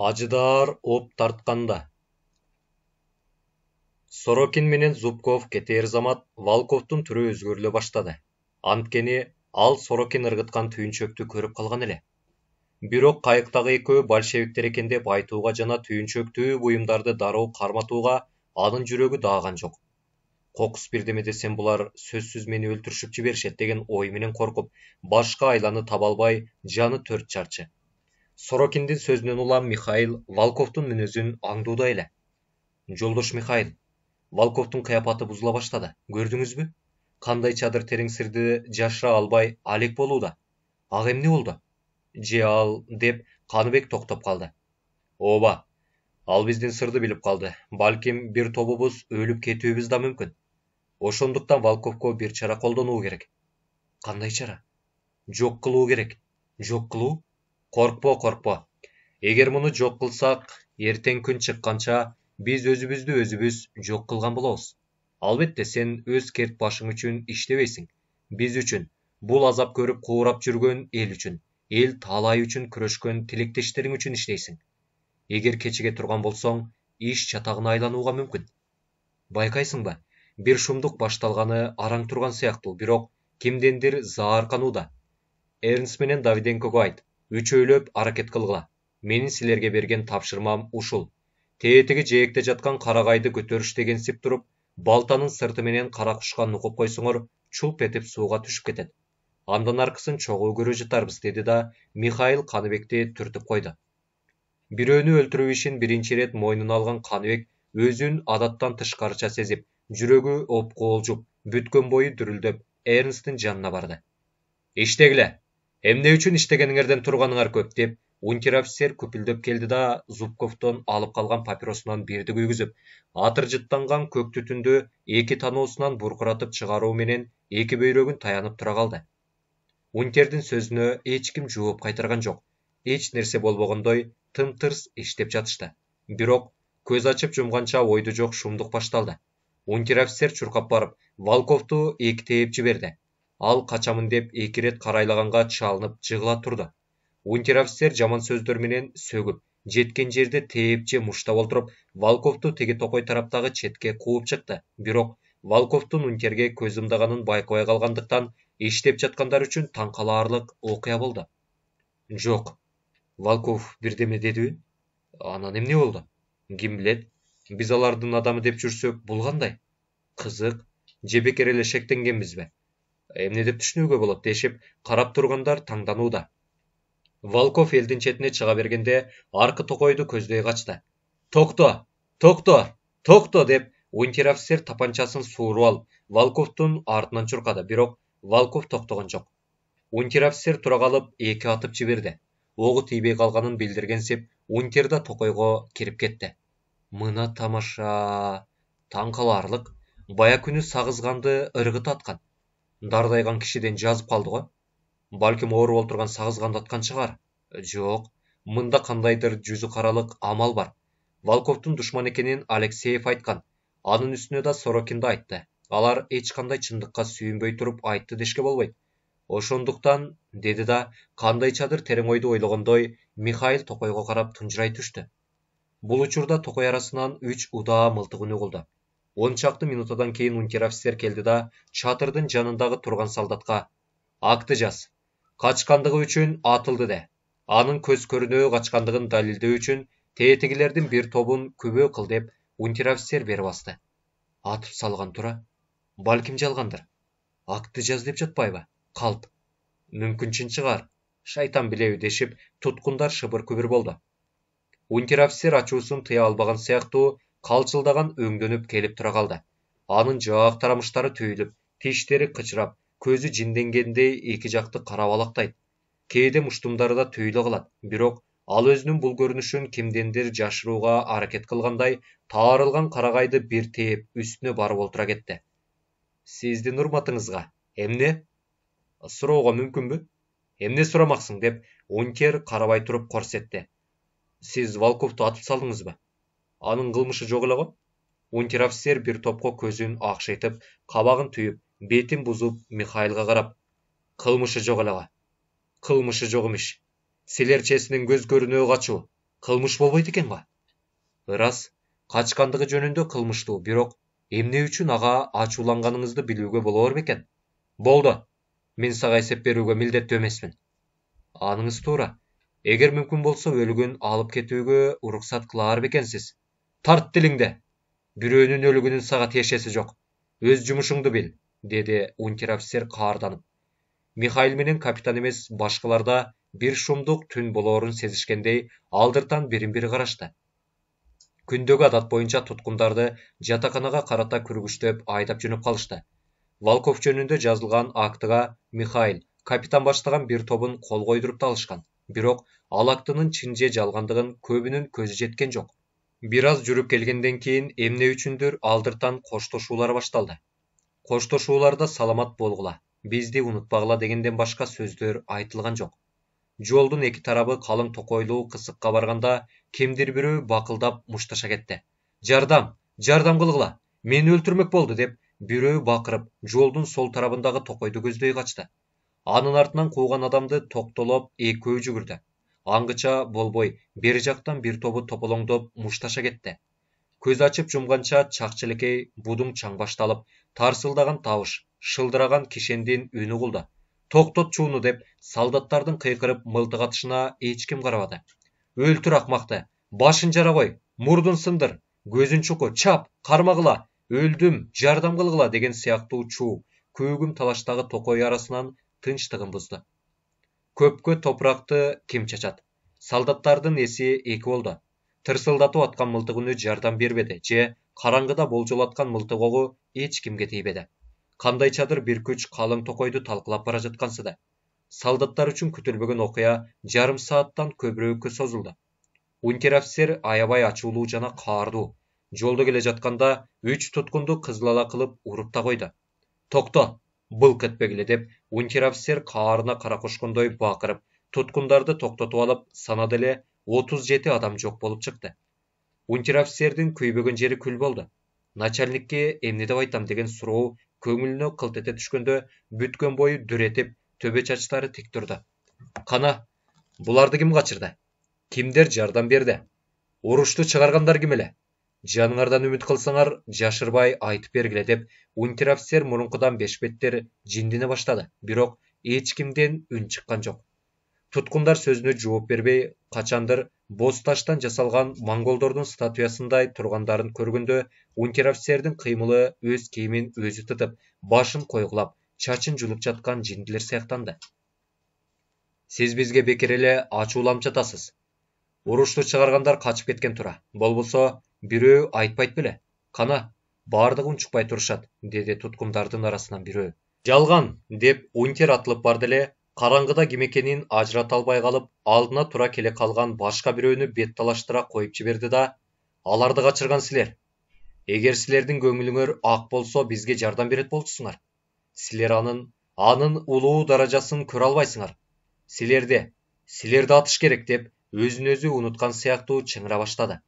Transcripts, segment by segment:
Ажыдар оп тартканда. Сорокин менен Зубков кетер замат Волковдун түрү өзгөрүлө баштады. Анткени ал Сорокин ыргыткан түйүнчөктү көрүп калган эле. Бирок кайыктагы экөө большевиктер экен деп айтууга жана түйүнчөктүү буюмдарды дароо карматууга анын жүрөгү дааган жок. Кокус бирдеме десем булар сөзсүз мени өлтүрүшүп жиберишет деген ой менен коркуп, башка айланы таба албай, жаны төрт чарчы. Сорокиндин сөзүнөн улам Михаил Волковдун мүнөзүн аңдууда эле. Жолдош Михаил, Волковдун кыяпаты бузула баштады. Көрдүңүзбү? Кандай чадыр терең сырды жашыра албай алек болууда. Ага эмне болду? Же ал деп Каныбек токтоп калды. Ооба, ал биздин сырды билип калды. Балким бир тобубуз өлүп кетүүбүз да мүмкүн. Ошондуктан Волковго бир чара колдонуу керек. Кандай чара? Жок кылуу керек. Жок кылуу? Коркпо. Эгер муну жок кылсак, эртең күн чыкканча биз өзүбүз жок кылган болобуз. Албетте сен өз керт башың үчүн иштебейсиң. Биз үчүн, бул азап көрүп куурап жүргөн эл үчүн, эл таалай үчүн күрөшкөн тилектештериң үчүн иштейсиң. Эгер кечиге турган болсоң, иш чатагына айланууга мүмкүн. Байкайсыңбы? Бир шумдук башталганы араң турган сыяктуу, бирок кимдендир заарканууда. Эрнст менен Давиденкого айт, үчөөлөп аракет кылгыла. Менин силерге берген тапшырмам ушул. Тетиги жээкте жаткан карагайды көтөрүштегенсип туруп, балтанын сырты менен кара кушка нукуп койсоңор, чулп этип сууга түшүп кетет. Андан аркысын чогуу көрө жатарбыз, деди да Михаил Каныбекти түртүп койду. Бирөөнү өлтүрүү ишин биринчи ирет мойнуна алган Каныбек өзүн адаттан тышкарыча сезип, жүрөгү опкоолжуп, бүткөн бою дүрүлдөп, Эрнсттин жанына барды. Иштегиле. Эмне үчүн иштегениңерден турганыңар көп деп, унтер-офицер күпүлдөп келди да Зубковдон алып калган папиросунан бирди күйгүзүп, атыржыттанган көк түтүндү эки таноосунан буркуратып чыгаруу менен эки бөйрөгүн таянып тура калды. Унтердин сөзүнө эч ким жооп кайтарган жок. Эч нерсе болбогондой тым-тырс иштеп жатышты. Бирок көз ачып жумганча ойду жок шумдук башталды. Унтер-офицер чуркап барып, Волковду эктеп жиберди. Ал качамын деп эки ирет карайлаганга чалынып жыгыла турду. Унтер-офицер жаман сөздөр менен сөгүп, жеткен жерде тээп же муштап олтуруп, Волковду теги токой тараптагы четке кууп чыкты. Бирок Волковдун унтерге көз ымдаганын байкабай калгандыктан иштеп жаткандар үчүн таң калаарлык окуя болду. Жок, Волков бирдеме дедиби? Анан эмне болду? Ким билет? Биз алардын адамы деп жүрсөк, бул кандай? Кызык, же бекер эле шектенгенбизби? Эмне деп түшүнүүгө болот дешип, карап тургандар таңданууда. Волков элдин четине чыга бергенде аркы токойду көздөй качты. Токто деп унтер-офицер тапанчасын сууруп алып, Волковдун артынан чуркады, бирок Волков токтогон жок. Унтер-офицер тура калып эки атып жиберди. Огу тийбей калганын билдиргенсип, унтер да токойго кирип кетти. Мына тамаша, таң калаарлык, бая күнү сагызганды ыргыт аткан. Дардайган кишиден жазып калды го. Балким ооруп олтурган сагызганды аткан чыгар. Жок, мында кандайдыр жүзү каралык амал бар. Волковдун душман экенин Алексеев айткан. Анын үстүнө да Сорокинди айтты. Алар эч кандай чындыкка сүйүнбөй туруп айтты дешке болбойт. Ошондуктан, деди да кандай чадыр терең ойду ойлогондой Михаил токойго карап тунжурай түштү. Бул учурда токой арасынан 3 удаа мылтык үнү кылды. 10 чакты минутадан кийин унтер-офицер келди да чатырдын жанындагы турган солдатка акты жаз. Качкандыгы үчүн атылды де. Анын көз көрүнөө качкандыгын далилдөө үчүн тетигилердин бир тобун күбө кыл деп унтер-офицер берип басты. Атып салган тура. Балким жалгандыр. Акты жаз деп жатпайбы? Калп. Мүмкүн чын чыгар. Шайтан билеби дешип, туткундар шыбыр-күбүр болду. Унтер-офицер ачуусун тыя албаган сыяктуу калчылдаган өңдөнүп келип тура калды. Анын жаак тарамыштары түйүлүп, тиштери кычырап, көзү жинденгендей эки жакты карап алактайт. Кээде муштумдары да түйүлө калат. Бирок ал өзүнүн бул көрүнүшүн кимдендир жашырууга аракет кылгандай, таарылган карагайды бир тээп үстүнө барып олтура кетти. Сиздин урматыңызга, эмне? Суроого мүмкүнбү? Эмне сурамаксың деп унтер карабай туруп корсетти. Сиз Волковду атып салдыңызбы? Анын кылмышы жок эле го? Унтер-офицер бир топко көзүн акшайтып, кабагын түйүп, бетин бузуп Михаилга карап, кылмышы жок эле го. Кылмышы жок имиш. Силерчесинин көз көрүнөө качуу. Кылмыш болбойт экен го. Ырас, качкандыгы жөнүндө кылмыштуу, бирок эмне үчүн ага ачууланганыңызды билүүгө болор бекен? Болду. Мен сага эсеп берүүгө милдеттүү эмесмин. Аныңыз туура. Эгер мүмкүн болсо өлүгүн алып кетүүгө уруксат кылаар бекенсиз. Тарт тилиңди. Бирөөнүн өлүгүнүн сага тиешеси жок. Өз жумушуңду бил, деди унтер-офицер каарданып. Михаил менен капитан эмес башкаларда бир шумдук түн болоорун сезишкендей алдыртан бирин-бири карашты. Күндөгү адат боюнча туткундарды жатаканага карата күргүчтөп айдап жөнөп калышты. Волков жөнүндө жазылган актыга Михаил, капитан баштаган бир тобун кол койдуруп да алышкан. Бирок ал актынын чын же жалгандыгын көбүнүн көзү жеткен жок. Бир аз жүрүп келгенден кийин эмне үчүндүр алдыртан коштошуулар башталды. Коштошууларда саламат болгула, бизди унутпагыла дегенден башка сөздөр айтылган жок. Жолдун эки тарабы калың токойлуу кысыкка барганда кимдир бирөө бакылдап мушташа кетти. Жардам, жардам кылгыла, мени өлтүрмөк болду деп бирөө бакырып, жолдун сол тарабындагы токойду көздөй качты. Анын артынан кууган адамды токтолоп экөө жүгүрдү. Аңгыча болбой, бери жактан бир тобу тополоңдоп мушташа кетти. Көз ачып жумганча чакчелекей будуң чаң башталып, тарсылдаган табыш, шылдыраган кишендин үнү кулду. Токтот чууну деп солдаттардын кыйкырып мылтык атышына эч ким карабады. Өлтүр акмакты, башын жара кой, мурдун сындыр, көзүн чуку, чап, кармагыла, өлдүм, жардам кылгыла деген сыяктуу чуу көгүм талаштагы токой арасынан тынчтыгын бузду. Көпкө топуракты ким чачат? Солдаттардын эси эки болду. Тырсылдатып аткан мылтыгын жардам бербеди же караңгыда болжол аткан мылтык огу эч кимге тийбеди. Кандайчадыр бир күч калың токойду талкалап бара жаткансыды. Солдаттар үчүн күтүлбөгөн окуя жарым сааттан көбүрөөккө созулду. Унтер-офицер аябай ачуулуу жана каардуу. Жолдо келе жатканда 3 туткунду кызыл ала кылып уруп да койду. Токто, былк этпегиле деп унтер-офицер каарына кара кошкондой бакырып, туткундарды токтотуп алып, санады эле 37 адам жок болуп чыкты. Унтер-офицердин күйбөгөн жери күл болду. Начальникке эмне деп айтам деген суроо көңүлүнө кылт эте түшкөндө бүткөн бою дүр этип, төбө чачтары тик турду. Кана, буларды ким качырды? Кимдер жардам берди? Урушту чыгаргандар ким эле? Жаныңардан үмүт кылсаңар, жашырбай айтып бергиле деп унтер-офицер мурункудан бешбеттер жиндине баштады. Бирок эч кимден үн чыккан жок. Туткундар сөзүнө жооп бербей, качандыр боз таштан жасалган монголдордун статуясындай тургандарын көргөндө унтер-офицердин кыймылы өз кийимин өзү тытып, башын койгулап, чачын жулуп жаткан жиндилер сыяктанды. Сиз бизге бекер эле ачууламчы атасыз. Урушту чыгаргандар качып кеткен тура. Болбосо бирөө айтпайт беле? Кана, бардыгы унчукпай турушат, деди туткундардын арасынан бирөө. Жалган, деп унтер атылып барды эле, караңгыда ким экенин ажырата албай калып, алдына тура келе калган башка бирөөнү бет талаштыра коюп жиберди да, аларды качырган силер. Эгер силердин көңүлүңөр ак болсо, бизге жардам берет болчусуңар. Силер анын улуу даражасын көрө албайсыңар. Силерди атыш керек деп өзүн өзү унуткан сыяктуу чыңыра баштады.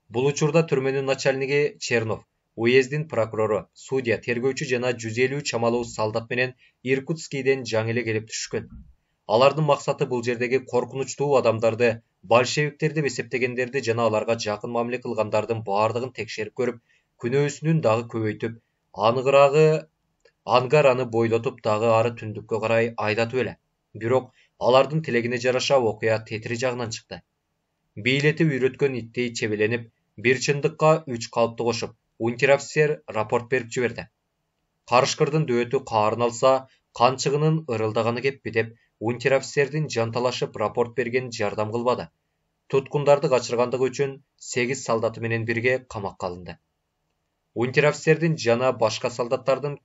Бул учурда түрмөнүн начальниги Чернов, уездин прокурору, судья, тергөөчү жана 150 чамалуу солдат менен Иркутскийден жаңы эле келип түшкөн. Алардын максаты бул жердеги коркунучтуу адамдарды, большевиктерди эсептегендерди жана аларга жакын мамиле кылгандардын баардыгын текшерип көрүп, күнөөсүнүн дагы көбөйтүп, ангар аны бойлотуп дагы ары түндүккө карай айдатып эле. Бирок алардын тилегине жараша окуя тетири жагынан чыкты. Бийлетип үйрөткөн иттей чебеленип, бир чындыкка 3 калыпты кошуп, унтер-офицер рапорт берип жиберди. Карышкырдын дөөтү каарын алса, канчыгынын ырылдаганы кеппи деп унтер-офицердин жанталашып рапорт берген жардам кылбады. Туткундарды качыргандыгы үчүн 8 солдаты менен бирге камакка алынды. Унтер-офицердин жана башка солдаттардын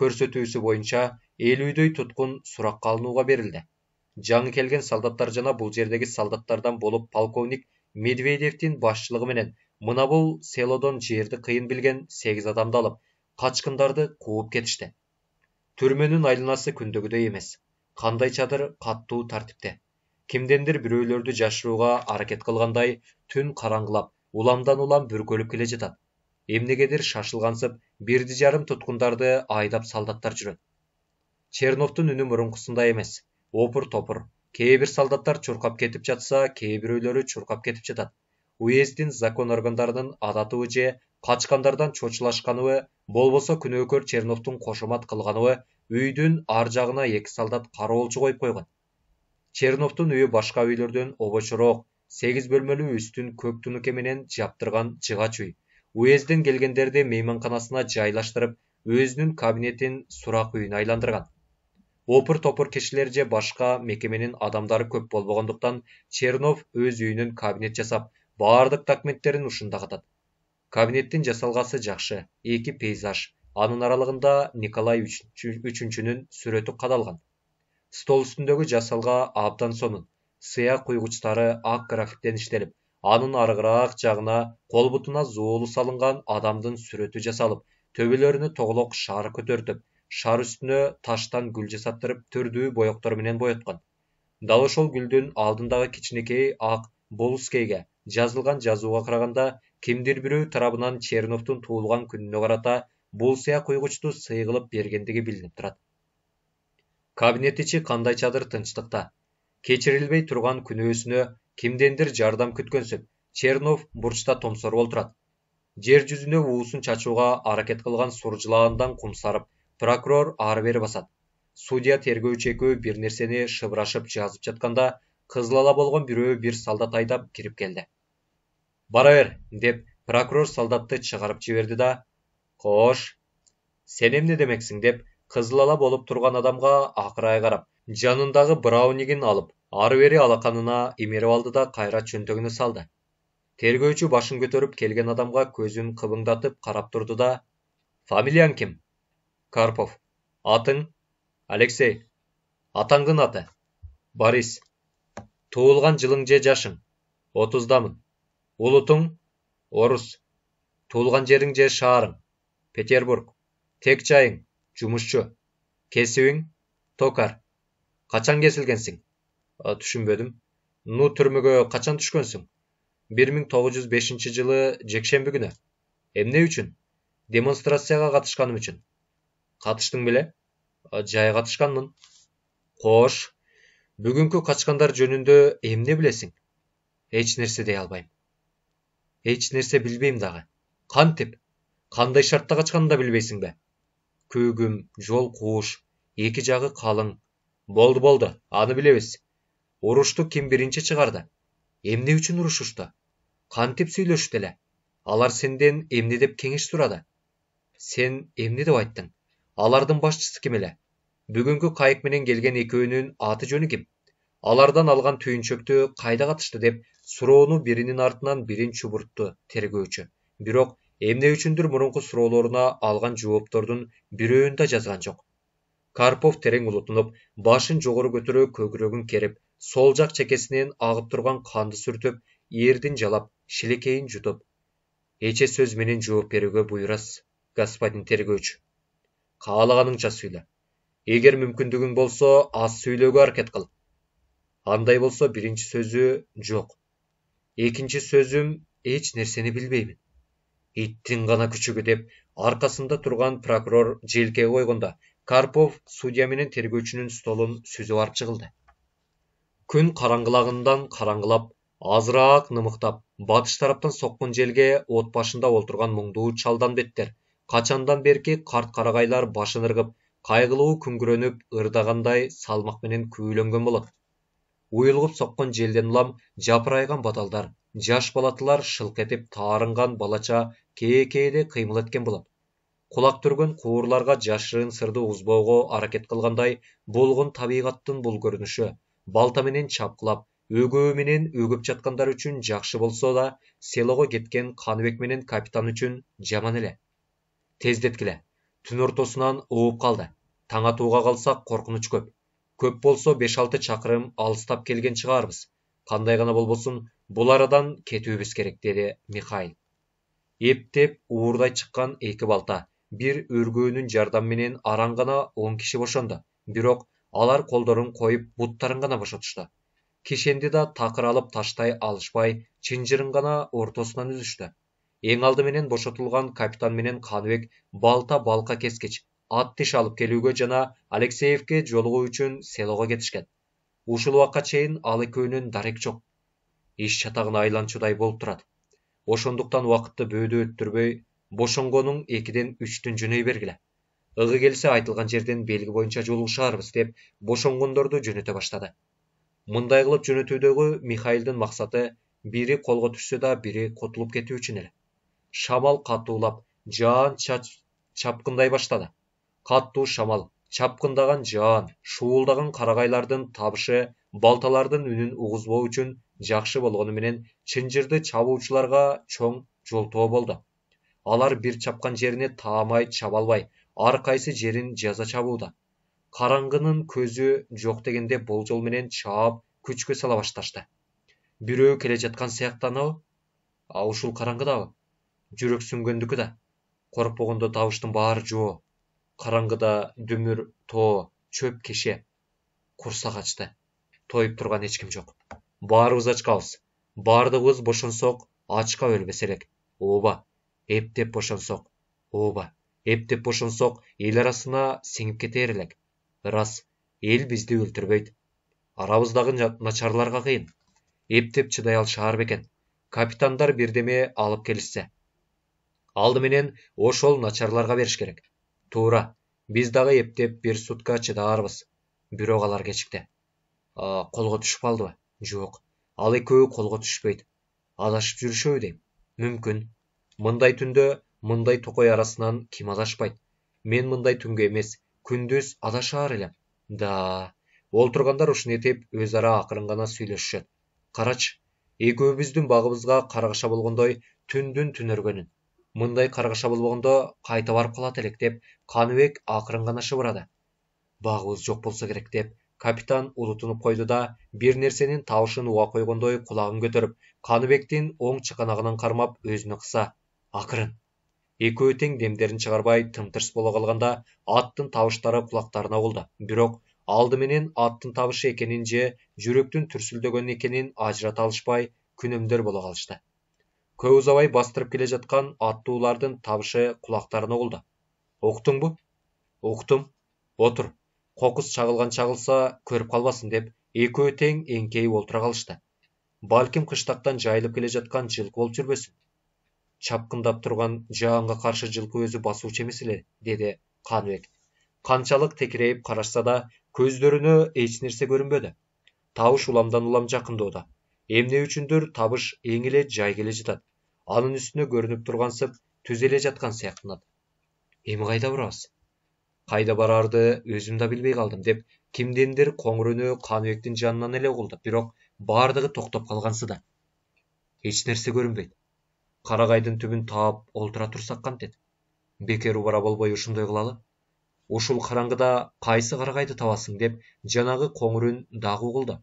көрсөтүүсү боюнча 50дөй туткун суракка алынууга берилди. Жаңы келген солдаттар жана бул жердеги солдаттардан болуп полковник Медведевдин башчылыгы менен мына бул селодон жерди кыйын билген 8 адамды алып, качкындарды кууп кетишти. Түрмөнүн айланасы күндөгүдөй эмес. Кандайчадыр каттуу тартипте. Кимдендир бирөөлөрдү жашырууга аракет кылгандай, түн караңгылап, уламдан улам бүркөлүп келе жатат. Эмнегедир шашылгансып, 1,5 туткундарды айдап солдаттар жүрөт. Черновдун үнү мурункусундай эмес. Опур-топур, Кээ бир солдаттар чуркап кетип жатса, кээ бирөөлөрү чуркап кетип жатат. Уездин закон органдарынын адатыбы же качкандардан чочулашканыбы, болбосо күнөөкөр Черновдун кошомат кылганыбы, үйдүн ар жагына 2 солдат кароолчу коюп койгон. Черновдун үйү башка үйлөрдөн обочуроок, 8 бөлмөлүү үстүн көк тунуке менен жаптырган жыгач үй. Уезден келгендерди мейманканасына жайлаштырып, өзүнүн кабинетин сурак үйүнө айландырган. Опыр топыр кишилер же башка мекеменин адамдары көп болбогондуктан Чернов өз үйүнөн кабинет жасап, баардык документтерин ушунда катат. Кабинеттин жасалгасы жакшы, 2 пейзаж, анын аралыгында Николай үчүнчүнүн сүрөтү кадалган. Стол үстүндөгү жасалга абдан сонун, сыя куйгучтары ак графиктен иштелип, анын арыгыраак жагына кол бутуна зоолу салынган адамдын сүрөтү жасалып, төбөлөрүнө тоголок шар көтөртүп, шар үстүнө таштан гүл жасаттырып, түрдүү боектор менен бояткан. Дал ошол гүлдүн алдындагы кичинекей ак болускейге жазылган жазууга караганда, кимдир бирөө тарабынан Черновдун туулган күнүнө карата бул сыя куйгучту сый кылып бергендиги билинип турат. Кабинет ичи кандайчадыр тынчтыкта. Кечирилбей турган күнөөсүнө кимдендир жардам күткөнсүп, Чернов бурчта томсоруп олтурат. Жер жүзүнө уусун чачууга аракет кылган суржулаандан кумсарып, прокурор ары бери басат. Судья тергөөчү экөө бир нерсени шыбырашып жазып жатканда, кызыл ала болгон бирөө бир солдат айдап кирип келди. Бара бер, деп прокурор солдатты чыгарып жиберди да, кош, сен эмне демексиң, деп кызыл ала болуп турган адамга акырай карап, жанындагы браунигин алып, ары бери алаканына имерип алды да кайра чөнтөгүнө салды. Тергөөчү башын көтөрүп келген адамга көзүн кыбыңдатып карап турду да, фамилияң ким? Карпов. Атың? Алексей. Атаңдын аты? Борис. Туулган жылың же жашың? 30-дамын. Улутуң? Орус. Туулган жериң же шаарың? Петербург. Тек жайың? Жумушчу. Кесибиң? Токар. Качан кесилгенсиң? Түшүнбөдүм. Ну түрмөгө качан түшкөнсүң? 1905-жылы жекшемби күнү. Эмне үчүн? Демонстрацияга катышканым үчүн. Катыштың беле? Жай катышканмын. Кош, бүгүнкү качкандар жөнүндө эмне билесиң? Эч нерсе дей албайм. Эч нерсе билбейм дагы. Кантип? Кандай шартта качканын да билбейсиңби? Көгүм, жол кууш, эки жагы калың. Болду, аны билебиз. Урушту ким биринчи чыгарды? Эмне үчүн урушушту? Кантип сүйлөшүптү эле? Алар сенден эмне деп кеңеш сурады? Сен эмне деп айттың? Алардын башчысы ким эле? Бүгүнкү кайык менен келген экөөнүн аты жөнү ким? Алардан алган түйүнчөктү кайда катышты деп суроону биринин артынан бирин чубуртту тергөөчү. Бирок эмне үчүндүр мурунку суроолоруна алган жооптордун бирөөнү да жазган жок. Карпов терең улутунуп, башын жогору көтөрүп, көкүрөгүн керип, сол жак чекесинен агып турган канды сүртүп, эрдин жалап, шилекейин жутуп, эче сөз менен жооп берүүгө буйрасыз, господин тергөөчү. Каалаганыңча сүйлө. Эгер мүмкүндүгүң болсо, аз сүйлөөгө аракет кыл. Андай болсо биринчи сөзү жок. Экинчи сөзүм эч нерсени билбеймин. Иттин гана күчүгү, деп аркасында турган прокурор желкеге койгондо, Карпов судья менен тергөөчүнүн столун сүзүп алып чыгылды. Күн караңгылагандан караңгылап, азыраак нымыктап, батыш тараптан соккун желге от башында олтурган муңдуу чалдан беттер, качандан берки карт карагайлар башын ыргып, кайгылуу күңгүрөнүп, ырдагандай салмак менен күүлөнгөн болот. Уюлгуп соккон желден улам жапырайган баталдар, жаш балатылар шылк этип таарынган балача кээ-кээде кыймыл эткен болот. Кулак түргөн куурларга жашырын сырды узбоого аракет кылгандай, болгон табигаттын бул көрүнүшү балта менен чапкылап, өгөө менен өгүп жаткандар үчүн жакшы болсо да, селого кеткен Каныбек менен капитан үчүн жаман эле. Тездеткиле. Түн ортосунан ууп калды. Таң атууга калсак коркунуч көп. Көп болсо 5-6 чакырым алыстап келген чыгарбыз. Кандай гана болбосун, бул арадан кетүүбүз керек, деди Михаил. Эптеп уурдай чыккан эки балта, бир өргөөнүн жардамы менен араң гана 10 киши бошонду. Бирок алар колдорун коюп, буттарын гана бошотушту. Кишенди да такыр алып таштай алышпай, чынжырын гана ортосунан үзүштү. Эң алды менен бошотулган капитан менен Каныбек балта балка кескич, ат тиш алып келүүгө жана Алексеевке жолугуу үчүн селого кетишкен. Ушул убакка чейин ал экөөнүн дарек жок. Иш чатагына айланчудай болуп турат. Ошондуктан убакытты бөөдө өттүрбөй, бошонгонуң 2ден 3 жөнөй бергиле. Ыгы келсе айтылган жерден белги боюнча жолугушаарбыз деп бошонгондорду жөнөтө баштады. Мындай кылып жөнөтүүдөгү Михаилдин максаты бири колго түшсө да бири котулуп кетүү үчүн эле. Шамал катуулап, жаан чапкындай баштады. Каттуу шамал, чапкындаган жаан, шуулдаган карагайлардын табышы балталардын үнүн угузбоо үчүн жакшы болгону менен чынжырды чабуучуларга чоң жолтоо болду. Алар бир чапкан жерине таамай чаба албай, ар кайсы жерин жаза чабууда. Караңгынын көзү жок дегенде болжол менен чаап, күчкө сала башташты. Бирөө келе жаткан сыяктанабы? Ушул караңгыдабы? Жүрөк сүнгөндүкү да. Коркпогондо табыштын баары жоо. Караңгыда дүмүр, тоо, чөп кеше. Курсак ачты. Тоюп турган эч ким жок. Баарыбыз ачкабыз. Бардыгыбыз бошонсок, ачка өлбөс элек. Ооба, эптеп бошонсок. Ооба, эптеп бошонсок, эл арасына сиңип кетер элек. Рас, эл бизди өлтүрбөйт. Арабыздагы начарларга кыйын. Эптеп чыдай алышаар бекен. Капитандар бирдеме алып келишсе. Алды менен ошол начарларга бериш керек. Туура, биз дагы эптеп бир сутка чыдаарбыз. Бирок алар кечикти. Колго түшүп калдыбы? Жок. Ал экөө колго түшпөйт. Адашып жүрүшөбү дейм. Мүмкүн. Мындай түндө, мындай токой арасынан ким адашпайт? Мен мындай түнгө эмес, күндүз адашаар элем. Да, олтургандар ушун этип өз ара акырын гана сүйлөшүшөт. Карачы, экөөбүздүн багыбызга каргаша болгондой түндүн түнөргөнүн. Мындай каргаша болбогондо кайта барып калат элек деп Каныбек акырын гана шыбырады. Багыбыз жок болсо керек деп капитан улутунуп койду да бир нерсенин табышын уга койгондой кулагын көтөрүп, Каныбектин оң чыканагынан кармап өзүнө кыса. Акырын. Экөө тең демдерин чыгарбай тымтырс боло калганда аттын табыштары кулактарына угулду. Бирок алды менен аттын табышы экенин же жүрөктүн түрсүлдөгөнү экенин ажырата алышпай күнөмдөр боло калышты. Көп узабай бастырып келе жаткан аттуулардын табышы кулактарына угулду. Уктуңбу? Уктум. Отур. Кокус чагылган чагылса көрүп калбасын деп экөө тең эңкейип олтура калышты. Балким кыштактан жайылып келе жаткан жылкы болуп жүрбөсүн. Чапкындап турган жаанга каршы жылкы өзү басуучу эмес эле, деди Каныбек. Канчалык текирейип карашса да көздөрүнө эч нерсе көрүнбөдү. Табыш уламдан улам жакындоодо. Эмне үчүндүр табыш эң эле жай келе жатат. Анын үстүнө көрүнүп тургансып түз эле жаткан сыяктанат. Эми кайда барабыз? Кайда бараарды өзүм да билбей калдым деп кимдендир коңур үнү Каныбектин жанынан эле угулду. Бирок бардыгы токтоп калгансыды да. Эч нерсе көрүнбөйт. Карагайдын түбүн таап олтура турсак кантет? Бекер убара болбой ушундай кылалы. Ушул караңгыда кайсы карагайды табасың деп жанагы коңур үн дагы угулду.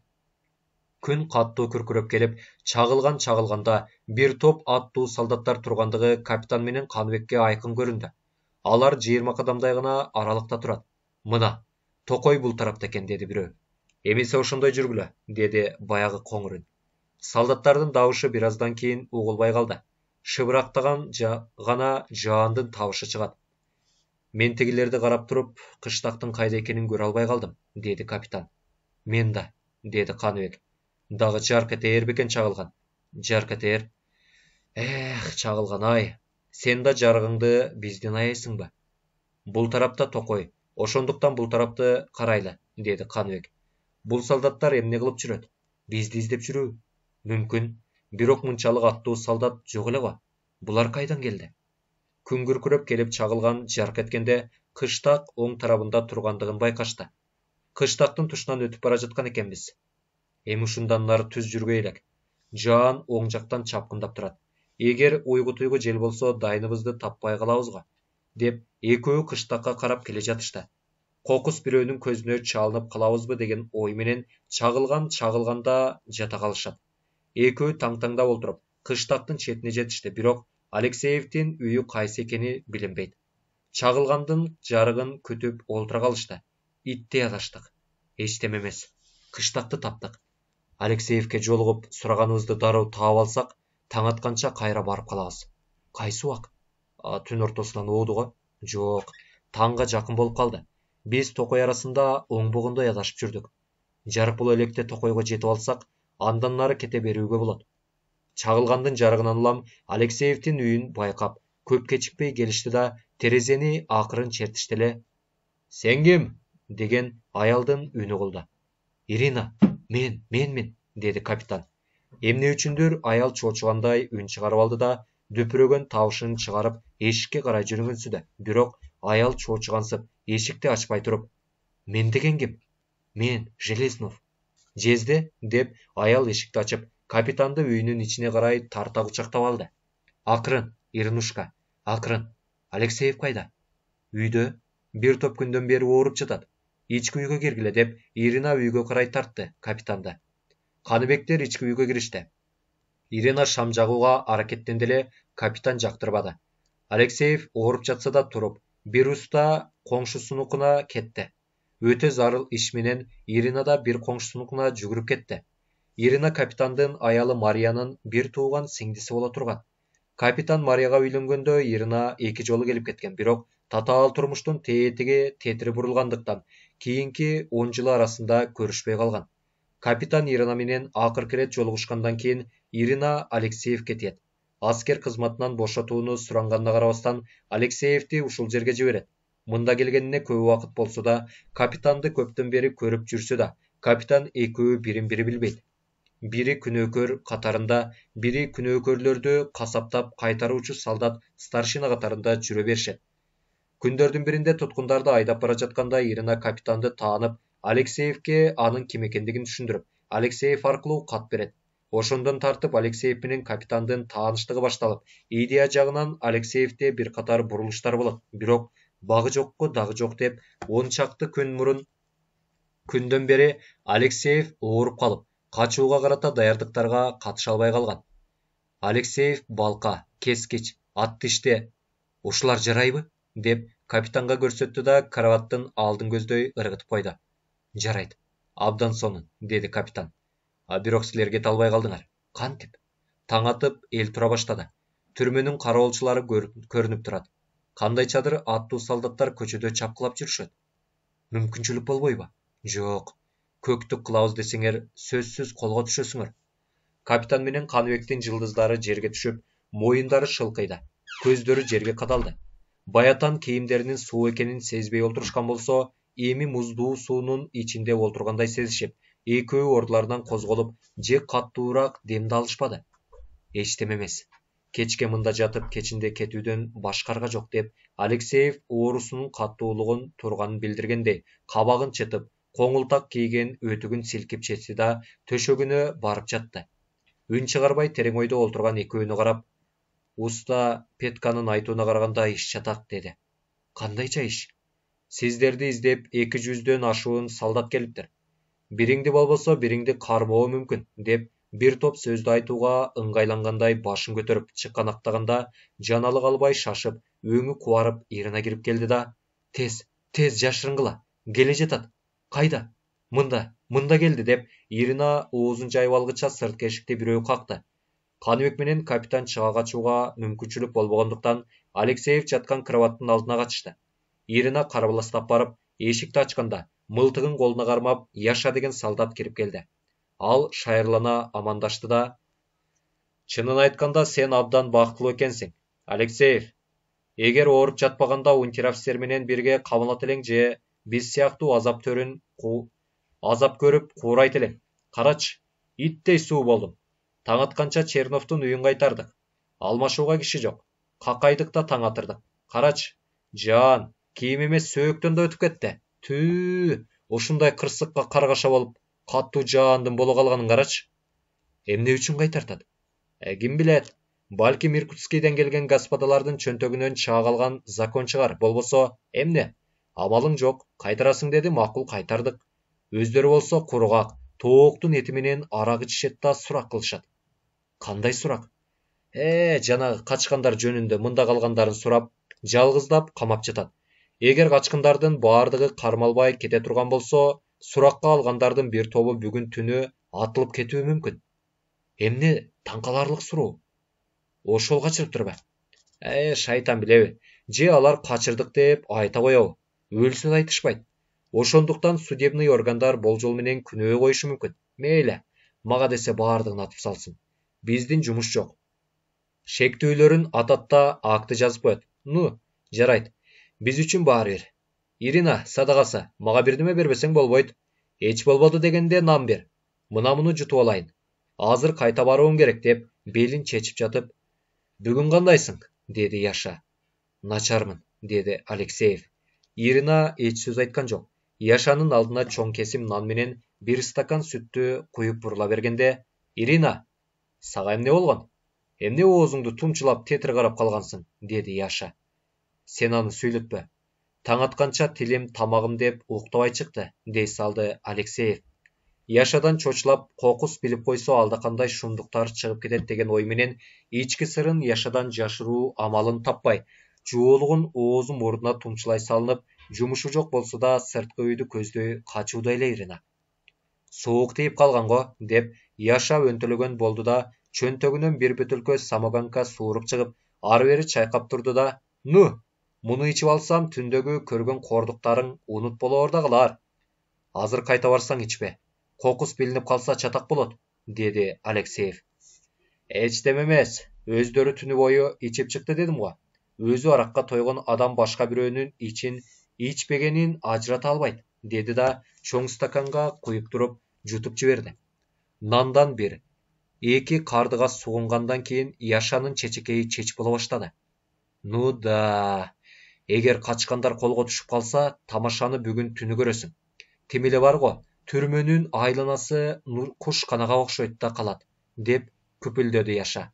Күн каттуу күркүрөп келип, чагылганда бир топ аттуу солдаттар тургандыгы капитан менен Каныбекке айкын көрүндү. Алар 20 кадамдай гана аралыкта турат. Мына, токой бул тарапта экен, деди бирөө. Эмесе ошондой жүргүлө, деди баягы коңур үн. Солдаттардын дабышы бир аздан кийин угулбай калды. Шыбырактаган гана жаандын табышы чыгат. Мен тигилерди карап туруп, кыштактын кайда экенин көрө албай калдым, деди капитан. Мен да, деди Каныбек. Дагы жарк этээр бекен чагылган. Жарк этээр. Чагылган ай. Сен да жарыгыңды бизден аяйсыңбы? Бул тарапта токой. Ошондуктан бул тарапты карайлы, деди Каныбек. Бул солдаттар эмне кылып жүрөт? Бизди издеп жүрүү? Мүмкүн. Бирок мынчалык аттуу солдат жок эле го. Булар кайдан келди? Күн күркүрөп келип чагылган жарк эткенде кыштак оң тарабында тургандыгын байкашты. Кыштактын тушунан өтүп бара жаткан экенбиз. Эми ушундан нары түз жүргөй элек. Жаан оң жактан чапкындап турат. Эгер уйгу-туйгу жел болсо дайныбызды таппай калабыз го, деп экөө кыштакка карап келе жатышты. Кокус бирөөнүн көзүнө чалынып калабызбы деген ой менен чагылганда жата калышат. Экөө таң-таңдап олтуруп, кыштактын четине жетишти, бирок Алексеевдин үйү кайсы экени билинбейт. Чагылгандын жарыгын күтүп олтура калышты. Иттей адаштык. Эчтеме эмес. Кыштакты таптык. Алексеевке жолугуп сураганыбызды дароо таап алсак, таң атканча кайра барып калабыз. Кайсы убак? Түн ортосунан ооду го? Жок, таңга жакын болуп калды. Биз токой арасында оңбогондой адашып жүрдүк. Жарпыл электе токойго жетип алсак, андан нары кете берүүгө болот. Чагылгандын жарыгынан улам Алексеевдин үйүн байкап, көп кечикпей келишти да терезени акырын чертишти эле «Сен ким?» деген аялдын үнү кылды. «Ирина, менмин», деди капитан. Эмне үчүндүр аял чоочугандай үн чыгарып алды да, дүпүрөгөн табышын чыгарып эшикке карай жүргөнсүдө. Бирок аял чоочугансып эшикти ачпай туруп, «Мен деген ким?» «Мен, Железнов». «Жезде?» деп аял эшикти ачып, капитанды үйүнүн ичине карай тарта кучактап алды. «Акырын, Иринушка, акырын. Алексеев кайда?» «Үйдө. Бир топ күндөн бери ооруп жатат. Ички үйгө киргиле» деп Ирина үйгө карай тартты капитанды. Каныбектер ички үйгө киришти. Ирина шам жагууга аракеттенди эле, капитан жактырбады. Алексеев ооруп жатса да туруп, бир уста коңшусунукуна кетти. Өтө зарыл иш менен Ирина да бир коңшусунукуна жүгүрүп кетти. Ирина капитандын аялы Мариянын бир тууган сиңдиси боло турган. Капитан Марияга үйлөнгөндө Ирина 2 жолу келип кеткен, бирок татаал турмуштун тетиги тетири бурулгандыктан кийинки 10 жылы арасында көрүшпөй калган. Капитан Ирина менен акыркы ирет жолугушкандан кийин Ирина Алексеевке тиет. Аскер кызматынан бошотууну суранганына карабастан Алексеевди ушул жерге жиберет. Мында келгенине көп убакыт болсо да, капитанды көптөн бери көрүп жүрсө да, капитан экөө бирин бири билбейт. Бири күнөөкөр катарында, бири күнөөкөрлөрдү касаптап кайтаруучу солдат старшина катарында жүрө беришет. Күндөрдүн биринде туткундарды айдап бара жатканда Ирина капитанды таанып, Алексеевке анын ким экендигин түшүндүрүп, Алексеев аркылуу кат берет. Ошондон тартып Алексеев менен капитандын тааныштыгы башталып, идея жагынан Алексеевде бир катар бурулуштар болот. Бирок багы жокко дагы жок деп 10 чакты күндөн бери Алексеев ооруп калып, качууга карата даярдыктарга катыша албай калган. Алексеев балка, кескич, ат тиште «Ушулар жарайбы?» деп капитанга көрсөттү да караваттын алдын көздөй ыргытып койду. «Жарайт, абдан сонун», деди капитан. «Бирок силер кете албай калдыңар. Кантип?» Таң атып эл тура баштады. Түрмөнүн кароолчулары көрүнүп турат. Кандайчадыр аттуу солдаттар көчөдө чапкылап жүрүшөт. Мүмкүнчүлүк болбойбу? Жок. Көктүк кылабыз десеңер, сөзсүз колго түшөсүңөр. Капитан менен Каныбектин жылдыздары жерге түшүп, моюндары шылкыйды, көздөрү жерге кадалды. Баятан кийимдеринин суу экенин сезбей олтурушкан болсо, эми муздуу суунун ичинде олтургандай сезишип, экөө ордуларынан козголуп, же каттуураак демди алышпады. Эчтеме эмес. Кечке мында жатып, кечинде кетүүдөн башка арга жок деп, Алексеев оорусунун каттуулугун турганын билдиргендей, кабагын чытып, коңултак кийген өтүгүн силкип чечти да төшөгүнө барып жатты. Үн чыгарбай терең ойдо олтурган экөөнү карап, «Уста Петканын айтууна караганда иш чатак», деди. «Кандайча иш?» «Сиздерди издеп 200дөн ашуун солдат келиптир. Бириңди болбосо бириңди кармоо мүмкүн», деп бир топ сөздү айтууга ыңгайлангандай башын көтөрүп чыканактаганда, жаналы калбай шашып, өңү кубарып Ирина кирип келди да, «Тез жашырынгыла, келе жатат. Кайда?» Мында келди» деп Ирина оозун жайып алгыча сырткы эшикти бирөө какты. Каныбек менен капитан чыга качууга мүмкүнчүлүк болбогондуктан Алексеев жаткан кроваттын алдына качышты. Ирина карабаластап барып, эшикти ачканда, мылтыгын колуна кармап, Яша деген солдат кирип келди. Ал шайырлана амандашты да, «Чынын айтканда сен абдан бактылуу экенсиң, Алексеев. Эгер ооруп жатпаганда унтер-офицер менен бирге камалат элең же биз сыяктуу азап көрүп куурайт элең. Карачы, иттей суу болдум. Таң атканча Черновдун үйүн кайтардык. Алмашууга киши жок. Какайдык да таң атырдык. Карачы, жаан, кийим эмес сөөктөн да өтүп кетти. Түү, ушундай кырсыкка каргаша болуп, каттуу жаандын боло калганын карачы». «Эмне үчүн кайтартат?» «Ким билет, балким Иркутскийден келген господалардын чөнтөгүнөн чаа калган закон чыгар, болбосо эмне? Амалың жок, кайтарасың деди, макул кайтардык. Өздөрү болсо кургак, тооктун эти менен арак ичишет да сурак кылышат». «Кандай сурак?» «Жанагы качкандар жөнүндө мында калгандарын сурап, жалгыздап камап жатат. Эгер качкындардын баардыгы кармалбай кете турган болсо, суракка алгандардын бир тобу бүгүн түнү атылып кетүү мүмкүн». «Эмне таң каларлык суроо?» «Ошол качырыптырбы?» «Шайтан билеби. Же алар качырдык деп айта коебу. Өлсө да айтышпайт. Ошондуктан судебный органдар болжол менен күнөө коюшу мүмкүн. Мейли, мага десе баардыгын атып салсын. Биздин жумуш жок. Шектүүлөрүн ататта акты жазып коет. Ну, жарайт. Биз үчүн баары бир. Ирина, садагасы, мага бирдеме бербесең болбойт. Эч болбоду дегенде нан бер. Мына муну жутуп алайын. Азыр кайта баруум керек деп белин чечип жатып, "Бүгүн кандайсың?" деди Яша. "Начармын", деди Алексеев. Ирина эч сөз айткан жок. Яшанын алдына чоң кесим нан менен бир стакан сүттү куюп бурула бергенде, "Ирина, сага эмне болгон? Эмне оозуңду тумчулап тетир карап калгансың?" деди Яша. "Сен аны сүйлөтпө. Таң атканча тилим, тамагым деп уктабай чыкты", дей салды Алексеев. Яшадан чочулап, кокус билип койсо алдакандай шумдуктар чыгып кетет деген ой менен ички сырын Яшадан жашыруу амалын таппай, жуолугун оозу мурдуна тумчулай салынып, жумушу жок болсо да сырткы үйдү көздөй качууда эле Ирина. "Суук тийип калган го", деп Яша өнтөлөгөн болду да, чөнтөгүнөн бир бөтөлкө самогонка сууруп чыгып, ары бери чайкап турду да, "Ну, муну ичип алсам түндөгү көргөн кордуктарың унут болоор да калар. Азыр кайта барсаң ичпе. Кокус билинип калса чатак болот", деди Алексеев. "Эчтеме эмес, өздөрү түнү бою ичип чыкты дедим го. Өзү аракка тойгон адам башка бирөөнүн ичин, ичпегенин ажырата албайт", деди да чоң стаканга куюп туруп жутуп жиберди. Нандан бир, эки кардыга сугунгандан кийин Яшанын чечекейи чечип боло баштады. "Ну да, эгер качкандар колго түшүп калса, тамашаны бүгүн түнү көрөсүң. Тим эле бар го, түрмөнүн айланасы кушканага окшойт да калат", деп күпүлдөдү Яша.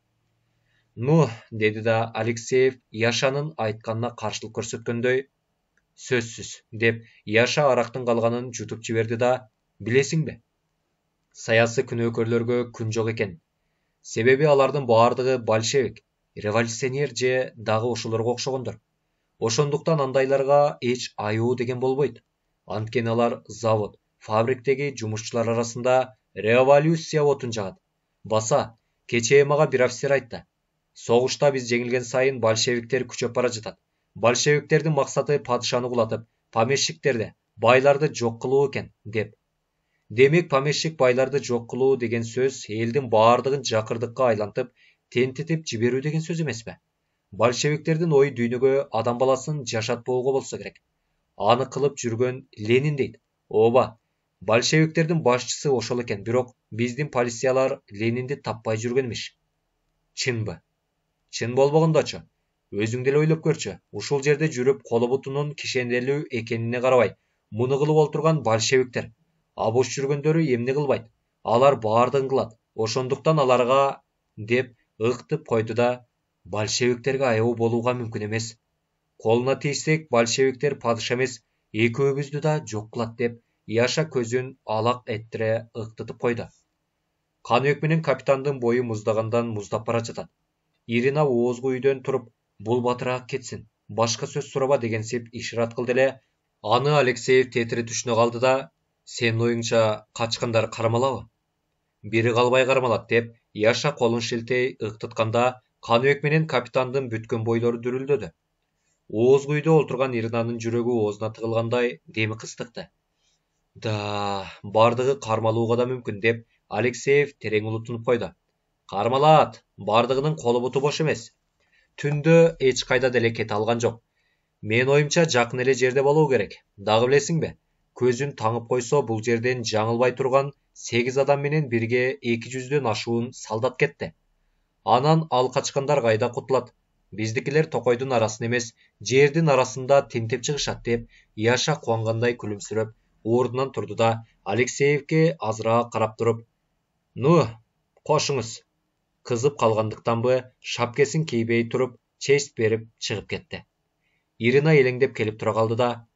"Ну", деди да Алексеев Яшанын айтканына каршылык көрсөткөндөй, "Сөзсүз", деп Яша арактын калганын жутуп жиберди да, "Билесиңби? Саясий күнөөкөрлөргө күн жок экен. Себеби алардын баардыгы большевик, революционер же дагы ошолорго окшогондор. Ошондуктан андайларга эч аюу деген болбойт. Анткени алар завод, фабриктеги жумушчулар арасында революция отун жагат. Баса, кечээ мага бир офицер айтты. Согушта биз жеңилген сайын большевиктер күчөп бара жатат. Большевиктердин максаты падышаны кулатып, помещиктерди, байларды жок кылуу экен", деп. Демек, помещик байларды жок кылуу деген сөз элдин баардыгын жакырдыкка айлантып, тентитип жиберүү деген сөз эмеспи? Большевиктердин ой дүйнөгө адам баласын жашатпоого болсо керек. Аны кылып жүргөн Ленин дейт. Ооба, большевиктердин башчысы ошол экен, бирок биздин полициялар Ленинди таппай жүргөн имиш. Чынбы? Чын болбогондочу, өзүң деле ойлоп көрчү. Ушул жерде жүрүп колу бутунун кишенелүү экенине карабай, муну кылып олтурган большевиктер. А бош жүргөндөрү эмне кылбайт? Алар баардыгын кылат. Ошондуктан аларга, деп ыктып койду да, "Большевиктерге аял болууга мүмкүн эмес. Колуна тийсек, большевиктер падыша эмес, экөөбүздү да жок кылат", деп Яша көзүн алак эттире ыктытып койду. Каныбек менен капитандын бою муздагандан муздап бара жатат. Ирина оозгу үйдөн туруп, "Бул батыраак кетсин, башка сөз сураба" дегенсип ишарат кылды эле. Аны Алексеев тетири түшүнө калды да, "Сенин оюңча качкандар кармалабы?" "Бири калбай кармалат", деп Яша колун шилтей ыктытканда, Каныбек менен капитандын бүткөн бойлору дүрүлдөдү. Оозгу үйдө олтурган Иринанын жүрөгү оозуна тыгылгандай деми кыстыкты. "Да, бардыгы кармалууга да мүмкүн", деп Алексеев терең улутунуп койду. "Кармалаат, бардыгынын колу буту бош эмес. Түндө эч кайда деле кете алган жок. Менин оюмча жакын эле жерде болуу керек. Дагы билесиңби? Көзүн таңып койсо, бул жерден жаңылбай турган 8 адам менен бирге 200дөн ашуун солдат кетти. Анан ал качкандар кайда кутулат? Биздикилер токойдун арасын эмес, жердин арасында тинтип чыгышат", деп Яша кубангандай күлүмсүрөп ордунан турду да Алексеевке азыраак карап туруп, "Ну, кошуңуз". Кызып калгандыктанбы, шапкесин кийбей туруп, честь берип чыгып кетти. Ирина элеңдеп келип тура калды да,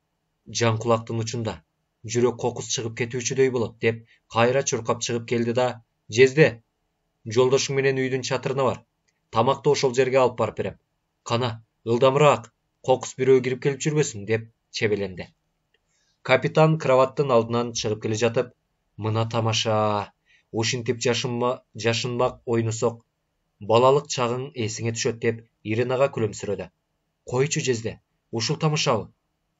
"Жан кулактын учунда, жүрөк кокус чыгып кетүүчүдөй болот", деп кайра чуркап чыгып келди да, "Жезде, жолдошуң менен үйдүн чатырына бар. Тамакты ошол жерге алып барып берем. Кана, ылдамыраак, кокус бирөө кирип келип жүрбөсүн", деп чебеленди. Капитан кроваттын алдынан чыгып келе жатып, "Мына тамаша, ушинтип жашынмак ойносок, балалык чагың эсиңе түшөт", деп Иринага күлүмсүрөдү. "Койчу Жезде, ушул тамашабы?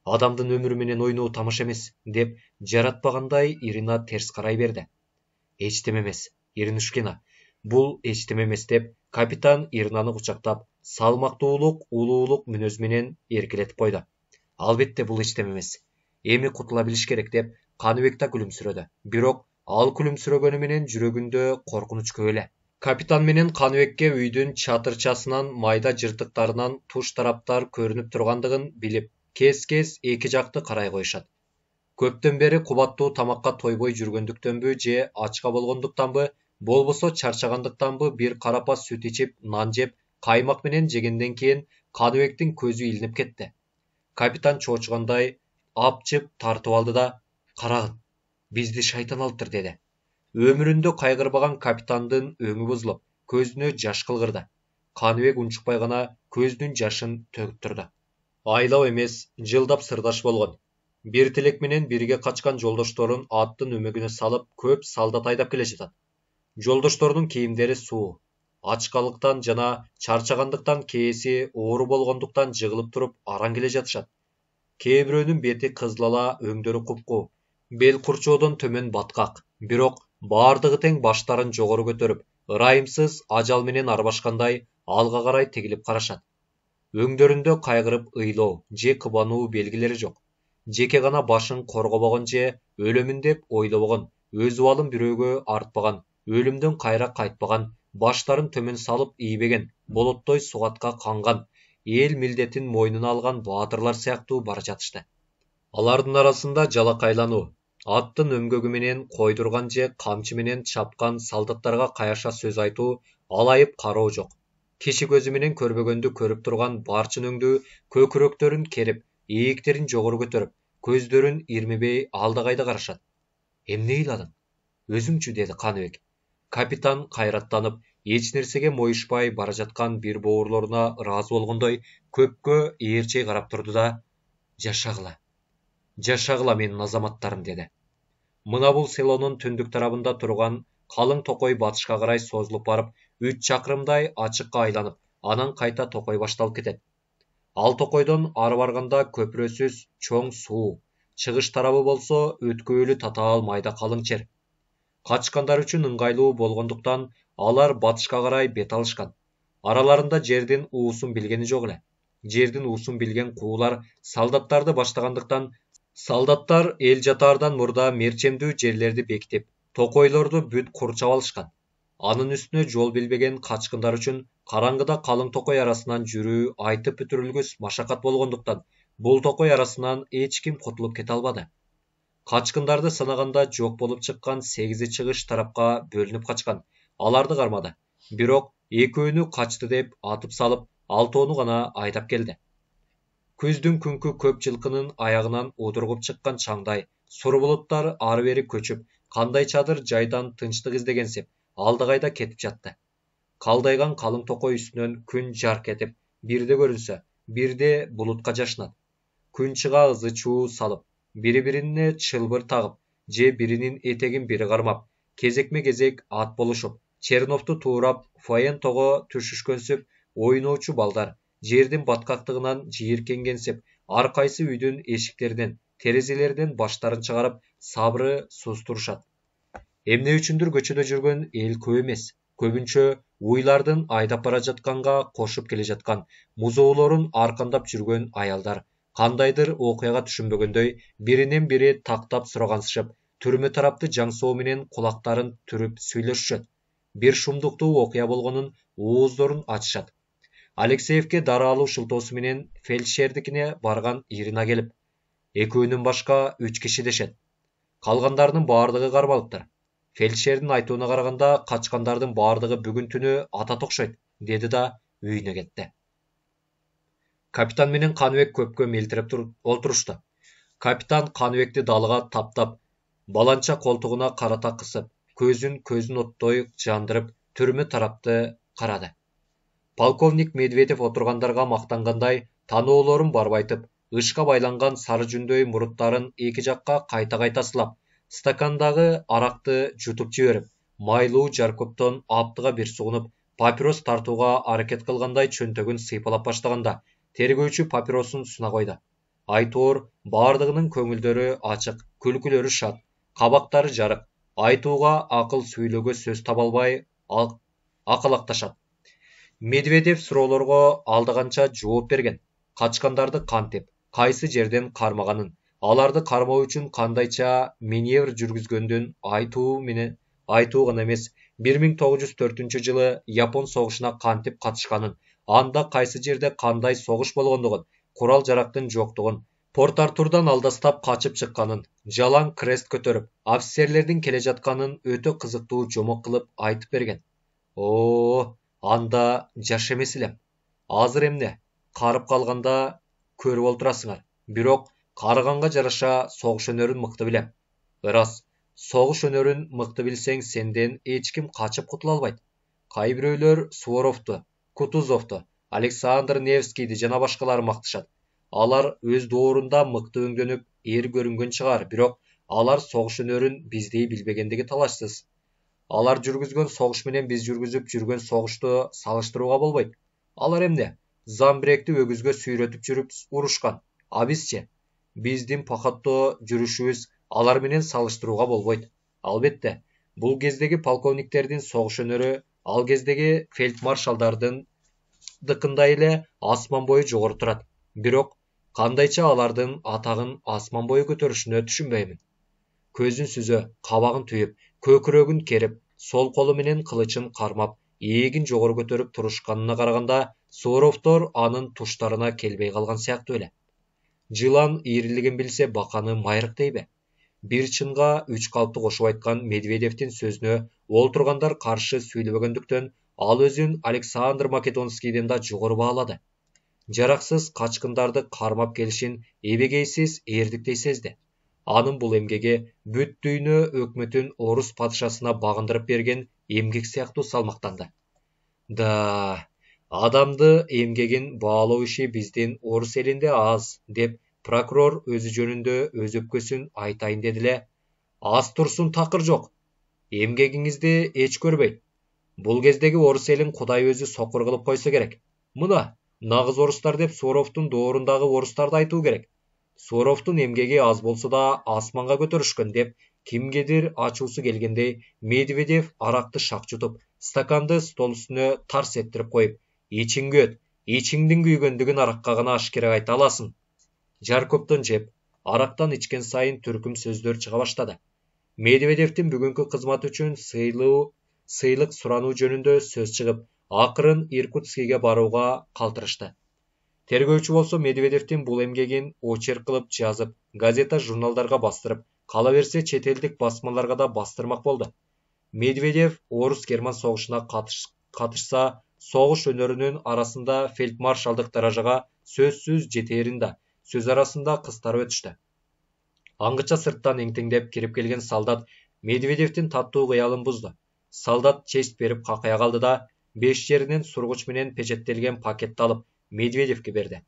Адамдын өмүрү менен ойноо тамаша эмес, деп жаратпагандай Ирина терс карай берди. Эчтеме эмес, Иринушкина. Бул эчтеме эмес деп капитан Иринаны кучактап, салмактуулук, улуулук мүнөз менен эркелетип койду. Албетте бул эчтеме эмес. Эми кутула билиш керек деп Каныбек да күлүмсүрөдү. Бирок ал күлүмсүрөгөнү менен жүрөгүндө коркунуч көп эле. Капитан менен Каныбекке үйдүн чатырчасынан майда жыртыктарынан туш тараптар көрүнүп тургандыгын билип, кес-кес эки жакты карай коюшат. Көптөн бери кубаттуу тамакка тойбой жүргөндүктөнбү же ачка болгондуктанбы, болбосо чарчагандыктанбы бир карапа сүт ичип, нан жеп, каймак менен жегенден кийин Каныбектин көзү илинип кетти. Капитан чоочугандай апчып тартып алды да, "Карагын, бизди шайтан алыптыр", деди. Өмүрүндө кайгырбаган капитандын өңү бузулуп, көзүнө жаш кылгырды. Каныбек унчукпай гана көздүн жашын төгүп турду. Айлап эмес, жылдап сырдаш болгон. Бир тилек менен бирге качкан жолдошторун аттын өмөгүнө салып, көп солдат айдап келе жатат. Жолдоштордун кийимдери суу. Ачкалыктан жана чарчагандыктан кээси оору болгондуктан жыгылып туруп араң келе жатышат. Кээ бирөөнүн бети кызыл ала, өңдөрү купку, бел курчоодон төмөн баткак. Бирок баардыгы тең баштарын жогору көтөрүп, ырайымсыз ажал менен арбашкандай алга карай тигилип карашат. Өңдөрүндө кайгырып ыйлоо же кыбануу белгилери жок. Жеке гана башын коргобогон же өлөмүн деп ойлобогон, өз убалын бирөөгө артпаган, өлүмдөн кайра кайтпаган, баштарын төмөн салып ийбеген, болоттой сугатка канган, эл милдетин мойнуна алган баатырлар сыяктуу бара жатышты. Алардын арасында жалакайлануу, аттын өмгөгү менен койдурган же камчы менен чапкан солдаттарга каяша сөз айтуу, алайып кароо жок. Киши көзү менен көрбөгөндү көрүп турган барчын өңдүү көкүрөктөрүн керип, ийиктерин жогору көтөрүп, көздөрүн ирмебей алдагайда карашат. "Эмне ыйладың? Өзүңчү", деди Каныбек. Капитан кайраттанып, эч нерсеге моюшпай бара жаткан бир боорлоруна ыраазы болгондой көпкө ээрчей карап турду да, "Жашагыла. Жашагыла менин азаматтарым", деди. Мына бул селонун түндүк тарабында турган калың токой батышка карай созулуп барып, 3 чакырымдай ачыкка айланып, анан кайта токой башталып кетет. Ал токойдон ары барганда көпүрөсүз чоң суу, чыгыш тарабы болсо өткөөлүү татаал майда калың чер. Качкандар үчүн ыңгайлуу болгондуктан алар батышка карай бет алышкан. Араларында жердин уусун билгени жок эле. Жердин уусун билген куулар солдаттарды баштагандыктан, солдаттар эл жатаардан мурда мерчемдүү жерлерди бекитип, токойлорду бүт курчап алышкан. Анын үстүнө жол билбеген качкындар үчүн караңгыда калың токой арасынан жүрүү айтып бүтүрүлгүс машакат болгондуктан, бул токой арасынан эч ким кутулуп кете албады. Качкындарды санаганда жок болуп чыккан 8 чыгыш тарапка бөлүнүп качкан. Аларды кармады. Бирок экөөнү качты деп атып салып, 6 гана айдап келди. Күздүн күнкү көк жылкынын аягынан удургуп чыккан чаңдай, сур булуттар ары бери көчүп, кандайчадыр жайдан тынчтык издегенсип, алдагайда кетип жатты. Калдайган калың токой үстүнөн күн жарк этип, бирде көрүнсө, бирде булутка жашынат. Күн чыга ызы чуу салып, бири-бирине чылбыр тагып, же биринин этегин бири кармап, кезекме-кезек ат болушуп, Черновду туурап, Фаентого түшүшкөнсүп, ойноочу балдар, жердин баткактыгынан жийиркенгенсип, ар кайсы үйдүн эшиктеринен, терезелеринен баштарын чыгарып, сабыры сустурушат. Эмне үчүндүр көчөдө жүргөн эл көп эмес. Көбүнчө уйлардын айдап бара жатканга кошуп келе жаткан, музоолорун аркандап жүргөн аялдар, кандайдыр окуяга түшүнбөгөндөй, биринен бири тактап сурагансышып, түрмө тарапты жаңсоо менен кулактарын түрүп сүйлөшүшөт. Бир шумдуктуу окуя болгонун ооздорун ачышат. Алексеевке дараалуу шылтоосу менен фельдшердикине барган Ирина келип, экөөнүн башка 3 киши дешет. Калгандарынын баардыгы кармалыптыр. Фельдшердин айтууна караганда, качкандардын баардыгы бүгүн түнү атат окшойт, деди да үйүнө кетти. Капитан менен Каныбек көпкө мелтиреп олтурушту. Капитан Каныбекти далыга таптап, баланча колтугуна карата кысып, көзүн оттой жандырып, түрмө тарапты карады. Полковник Медведев отургандарга мактангандай, таноолорун барбайтып, ышка байланган сары жүндөй муруттарын эки жакка кайта-кайта сылап, стакандагы аракты жутуп жиберип, майлуу жаркоптон аптыга бир сугунуп, папирос тартууга аракет кылгандай чөнтөгүн сыйпалап баштаганда, тергөөчү папиросун суна койду. Айтор бардығының көңілдері ашық, күлкілері шат, қабақтары жарық, айтуға ақыл сөйлеуге сөз таба албай ақылақташады. Медведев сұрауларға алдығанша жооп берген. Қачқандарды кантип, кайсы жерден кармаганын, аларды кармоо үчүн кандайча маневр жүргүзгөндүн айтуу гана эмес, 1904-жылы Япон согушуна кантип катышканын, анда кайсы жерде кандай согуш болгондугун, курал жарактын жоктугун, Порт-Артурдан алдастап качып чыкканын, жалаң крест көтөрүп, офицерлердин келе жатканын өтө кызыктуу жомок кылып айтып берген. Анда жаш эмес элем. Азыр эмне? Карып калганда көрүп олтурасыңар. Бирок карыганга жараша согуш өнөрүн мыкты билем. Ырас, согуш өнөрүн мыкты билсең, сенден эч ким качып кутула албайт. Кай бирөөлөр Суворовду, Кутузовду, Александр Невскийди жана башкаларын макташат. Алар өз доорунда мыкты өңдөнүп, эр көрүнгөн чыгар, бирок алар согуш өнөрүн биздей билбегендиги талашсыз. Алар жүргүзгөн согуш менен биз жүргүзүп жүргөн согушту салыштырууга болбойт. Алар эмне? Замбиректи өгүзгө сүйрөтүп жүрүп урушкан. А бизчи? Биздин пахатто жүрүшүбүз алар менен салыштырууга болбойт. Албетте, бул кездеги полковниктердин согуш өнөрү ал кездеги фельдмаршалдардын дыкындай эле асман бою жогору турат. Бирок кандайча алардын атагын асман бою көтөрүшүнө түшүнбөймүн. Көзүн сүзө, кабагын түйүп, көкүрөгүн керип, сол колу менен кылычын кармап, ээгин жогору көтөрүп турушканына караганда, Суворовдор анын туштарына келбей калган сыяктуу эле. Жылан ийрилигин билсе, баканы майрык дейби? Бир чынга үч калпты кошуп айткан Медведевдин сөзүнө олтургандар каршы сүйлөбөгөндүктөн, ал өзүн Александр Македонскийден да жогору баалады. Жараксыз качкындарды кармап келишин эбегейсиз эрдиктей сезди. Анын бул эмгеги бүт дүйнө өкмөтүн орус падышасына багындырып берген эмгек сыяктуу салмактанды. Адамды эмгегин баалоо иши биздин орус элинде аз, деп прокурор өзү жөнүндө өз өпкөсүн айтайын деди эле. Аз турсун такыр жок. Эмгегиңизди эч көрбөйт. Бул кездеги орус элин Кудай өзү сокур кылып койсо керек. Мына нагыз орустар деп Суворовдун доорундагы орустарды айтуу керек. Суворовдун эмгеги аз болсо да асманга көтөрүшкөн деп кимгедир ачуусу келгендей Медведев аракты шак жутуп, стаканды стол үстүнө тарс эттирип коюп, ичиңге өт, ичиңдин күйгөндүгүн аракка гана ашкерек айта аласың. Жар көптөн жеп, арактан ичкен сайын түркүм сөздөр чыга баштады. Медведевдин бүгүнкү кызматы үчүн сыйлык сурануу жөнүндө сөз чыгып, акырын Иркутскийге барууга калтырышты. Тергөөчү болсо Медведевдин бул эмгегин очерк кылып жазып, газета журналдарга бастырып, кала берсе чет элдик басмаларга да бастырмак болду. Медведев орус-герман согушуна катышса, согуш өнөрүнүн арасында фельдмаршалдык даражага сөзсүз жетээрин да, сөз арасында кыстарып өтүштү. Аңгыча сырттан эңтеңдеп кирип келген солдат Медведевдин таттуу кыялын бузду. Солдат честь берип какая калды да, 5 жеринен сургуч менен печеттелген пакетти алып Медведевке берди.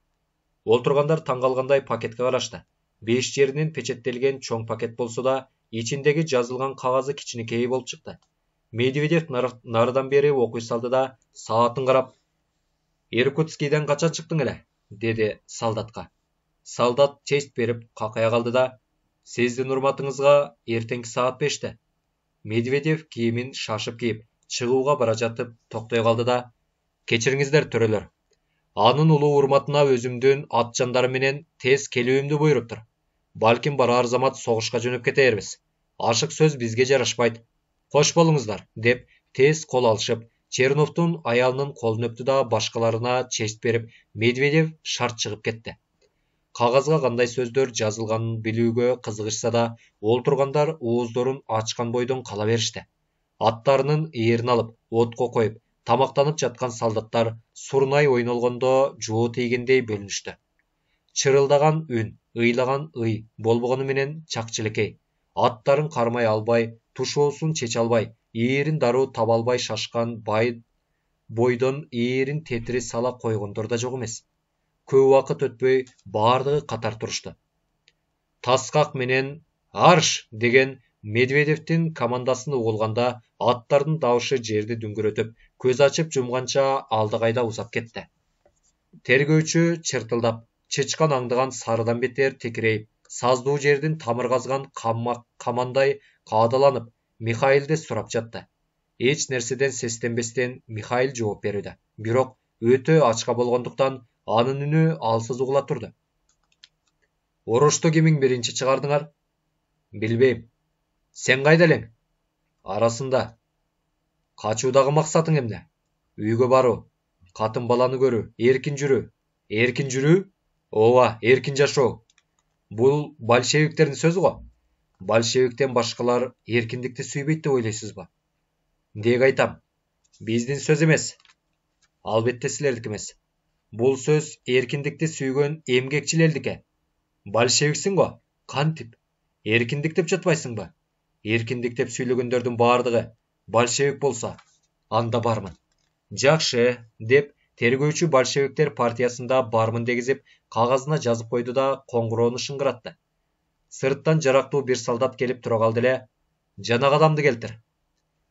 Олтургандар таң калгандай пакетке карашты. 5 жеринен печеттелген чоң пакет болсо да, ичиндеги жазылган кагазы кичинекей болуп чыкты. Медведев нарыдан бери окуй салды да, саатын карап, Иркутскийден качан чыктың эле? Деди солдатка. Солдат честь берип какая калды да, сиздин урматыңызга эртеңки саат 5-те. Медведев кийимин шашып кийип, чыгууга бара жатып токтой калды да, кечириңиздер төрөлөр. Анын улуу урматына өзүмдүн ат жандары менен тез келүүмдү буйруптур. Балким барар замат согушка жөнөп кетербиз. Ашык сөз бизге жарашпайт. Кош болуңуздар, деп тез кол алышып, Черновдун аялынын колун өптү да башкаларына честь берип, Медведев шарт чыгып кетти. Кагазга кандай сөздөр жазылганын билүүгө кызыгышса да, олтургандар ооздорун ачкан бойдон кала беришти. Аттарынын ээрин алып, отко коюп, тамактанып жаткан солдаттар сурнай ойнолгондо жоо тийгендей бөлүнүштү. Чырылдаган үн, ыйлаган ый болбогону менен чакчылекей. Аттарын кармай албай, тушоосун чече албай, ээрин дароо таба албай шашкан бойдон ээрин тетири сала койгондор да жок эмес. Көп убакыт өтпөй баардыгы катар турушту. Таскак менен арш деген Медведевдин командасын угулганда, аттардын даушы жерди дүңгүрөтүп, көз ачып жумганча алды кайда узап кетти. Тергөөчү чыртылдап, чычкан аңдыган сарыдан бетер текирейип, саздуу жердин тамыр казган камандай каадаланып, Михаилди сурап жатты. Эч нерседен сестенбестен Михаил жооп берүүдө. Бирок өтө ачка болгондуктан анын үнү алсыз угула турду. Урушто кимиң биринчи чыгардыңар? Билбейм. Сен кайда элең? Арасында. Качуудагы максатың эмне? Үйгө баруу, катын баланы көрүү, эркин жүрүү. Эркин жүрүү? Ооба, эркин жашоо. Бул большевиктердин сөзү го. Большевиктен башкалар эркиндикти сүйбөйт деп ойлойсузбу? Деги айтам, биздин сөз эмес. Албетте силердики эмес. Бул сөз эркиндикти сүйгөн эмгекчил элдике. Большевиксиң го? Кантип? Эркиндик деп жатпайсыңбы? Эркиндик деп сүйлөгөндөрдүн баардыгы большевик болсо, анда бармын. Жакшы, деп тергөөчү большевиктер партиясында бармын дегизип, кагазына жазып койду да коңгуроону шыңгыратты. Сырттан жарактуу бир солдат келип тура калды эле. Жанагы адамды келтир.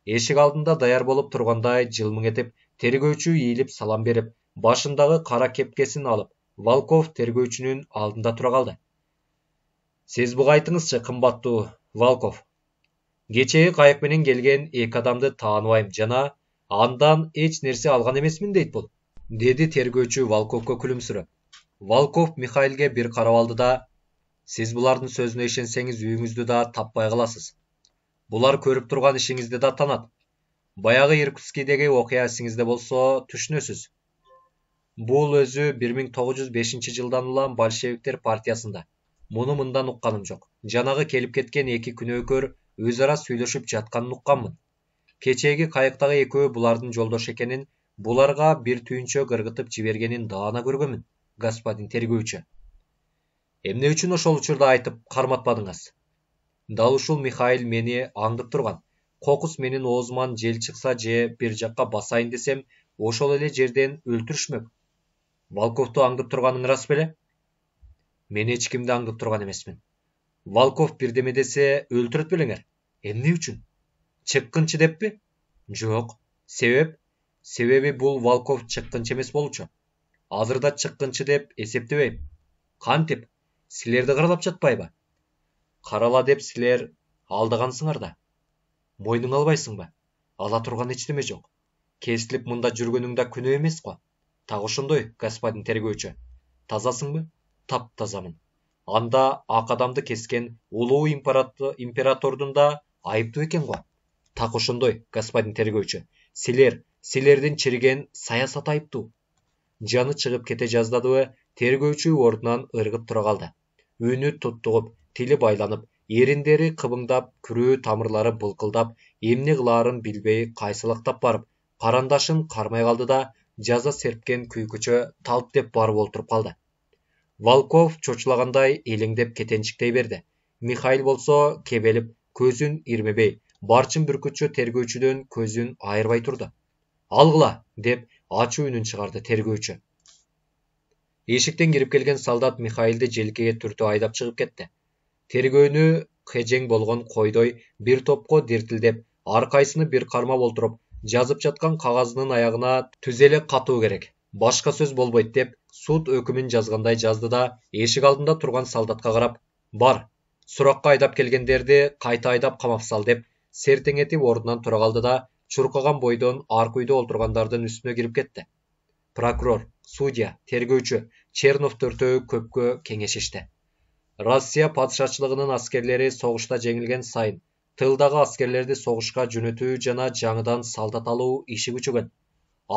Эшик алдында даяр болуп тургандай жылмың этип, тергөөчү ийилип салам берип, башындагы кара кепкесин алып, Волков тергөөчүнүн алдында тура калды. Сиз буга айтыңызчы, кымбаттуу Волков. Кечеги кайык менен келген эки адамды тааныбайм жана андан эч нерсе алган эмесмин дейт бул, деди тергөөчү Волковго күлүмсүрөп. Волков Михаилге бир карап алды да, сиз булардын сөзүнө ишенсеңиз үйүңүздү да таппай каласыз. Булар көрүп турган ишиңизди да танат. Баягы Иркутскийдеги окуя эсиңизде болсо түшүнөсүз. Бул өзү 1905-жылдан улам большевиктер партиясында. Муну мындан укканым жок. Жанагы келип кеткен эки күнөөкөр өз ара сүйлөшүп жатканын укканмын. Кечеги кайыктагы экөө булардын жолдош экенин, буларга бир түйүнчө кыргытып жибергенин даана көргөнмүн, господин тергөөчү. Эмне үчүн ошол учурда айтып карматпадыңыз? Дал ушул Михаил мени аңдып турган. Кокус менин оозуман жел чыкса же бир жакка басайын десем, ошол эле жерден өлтүрүшмөк. Волковду аңдып турганың рас беле? Мен эч кимди аңдып турган эмесмин. Волков бирдеме десе өлтүрөт белеңер. Эмне үчүн? Чыккынчы деппи? Жок. Себеби бул Волков чыккынчы эмес болчу. Азырда чыккынчы деп эсептебейм. Кантип? Силерди каралап жатпайбы? Карала деп силер алдагансыңар да. Мойнуң албайсыңбы? Ала турган эчтеме жок. Кесилип мында жүргөнүң да күнөө эмес го. Так ошондой, господин тергөөчү. Тазасыңбы? Таптазамын. Анда ак адамды кескен улуу императордун да айыптуу экен го. Так ошондой, господин тергөөчү. Силердин чириген саясат айыптуу. Жаны чыгып кете жаздадыбы, тергөөчү ордунан ыргып тура калды. Үнү туттугуп, тили байланып, эриндери кыбыңдап, күрөө тамырлары былкылдап, эмне кылаарын билбей кайсылыктап барып, карандашын кармай калды да, жаза серпкен күйкүчө талт деп барып олтуруп калды. Волков чочулагандай элеңдеп кетенчиктей берди. Михаил болсо кебелип, көзүн ирмебей, барчын бүркүтчү тергөөчүдөн көзүн айырбай турду. Алгыла, деп ачуу үнүн чыгарды тергөөчү. Эшиктен кирип келген солдат Михаилди желкеге түртүп айдап чыгып кетти. Тергөөнү кежең болгон койдой бир топко диртилдеп, аркайсыны бир кармап олтуруп, жазып жаткан кагазынын аягына түзеле катуу керек. Башка сөз болбойт деп суд өкүмүн жазгандай жазды да, эшик алдында турган солдатка карап, бар, суракка айдап келгендерди кайта айдап камап сал деп сертеңетип ордунан тура калды да, чуркаган бойдон аркы үйдө олтургандардын үстүнө кирип кетти. Прокурор, судья, тергөөчү, Чернов төртөө көпкө кеңешишти. Россия падышачылыгынын аскерлери согушта жеңилген сайын, тылдагы аскерлерди согушка жөнөтүү жана жаңыдан солдат алуу иши күчөгөн.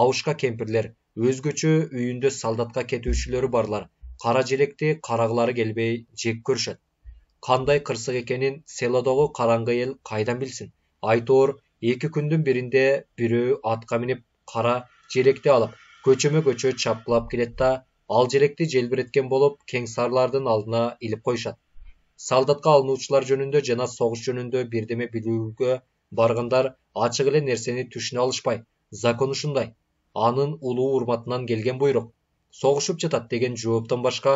Абышка кемпирлер, өзгөчө үйүндө солдатка кетүүчүлөрү барлар, кара желекти карагылары келбей жек көрүшөт. Кандай кырсык экенин селодогу караңгы эл кайдан билсин? Айтоор, эки күндүн биринде бирөө атка минип кара желекти алып, көчөмө-көчө чапкылап келет да, ал желекти желбиреткен болуп, кеңсарлардын алдына илип коюшат. Солдатка алынуучулар жөнүндө жана согуш жөнүндө бирдеме билүүгө баргандар ачык эле нерсени түшүнө алышпай, закон ушундай. Анын улуу урматынан келген буйрук. Согушуп жатат деген жооптон башка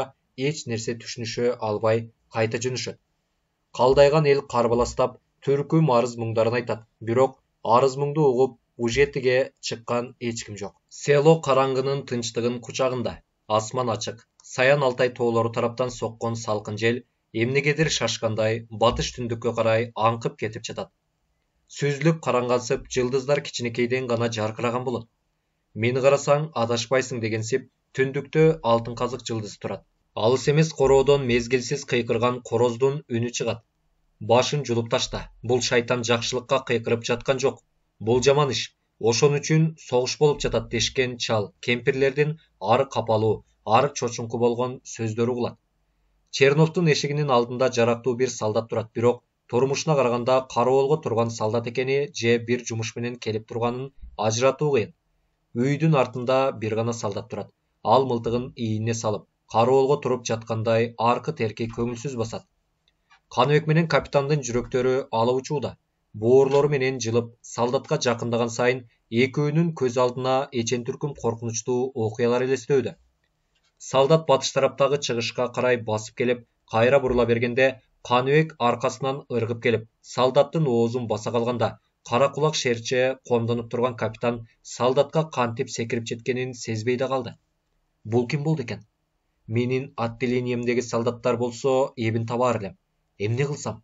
эч нерсе түшүнүшө албай кайта жөнөшөт. Калдайган эл карбаластап, түркүм арыз муңдарын айтат. Бирок арыз муңду угуп, ужетиге чыккан эч ким жок. Село караңгынын тынчтыгын кучагында. Асман ачык, Саян Алтай тоолору тараптан соккон салкын жел эмнегедир шашкандай батыш түндүккө карай аңкып кетип жатат. Сүзүлүп караңгансып, жылдыздар кичинекейден гана жаркыраган болот. Мени карасаң адашпайсың дегенсип, түндүктө алтын казык жылдыз турат. Алыс эмес короодон мезгилсиз кыйкырган короздун үнү чыгат. Башын жулуп ташта. Бул шайтан жакшылыкка кыйкырып жаткан жок. Бул жаман иш. Ошон үчүн согуш болуп жатат дешкен чал кемпирлердин ары капалуу, ары чочунку болгон сөздөрү угулат. Черновдун эшигинин алдында жарактуу бир солдат турат, бирок турмушуна караганда кароолго турган солдат экени же бир жумуш менен келип турганын ажыратуу кыйын. Үйдүн артында бир гана солдат турат. Ал мылтыгын ийине салып, кароолго туруп жаткандай аркы терки көңүлсүз басат. Каныбек менен капитандын жүрөктөрү алып учууда. Боорлору менен жылып, солдатка жакындаган сайын экөөнүн көз алдына эчен түркүм коркунучтуу окуялар элестөөдө. Солдат батыш тараптагы чыгышка карай басып келип, кайра бурула бергенде, Каныбек аркасынан ыргып келип, солдаттын оозун баса калганда, кара кулак шерче коомдонуп турган капитан солдатка кантип секирип жеткенин сезбей да калды. Бул ким болду экен? Менин отделениемдеги солдаттар болсо эбин табаар элем. Эмне кылсам?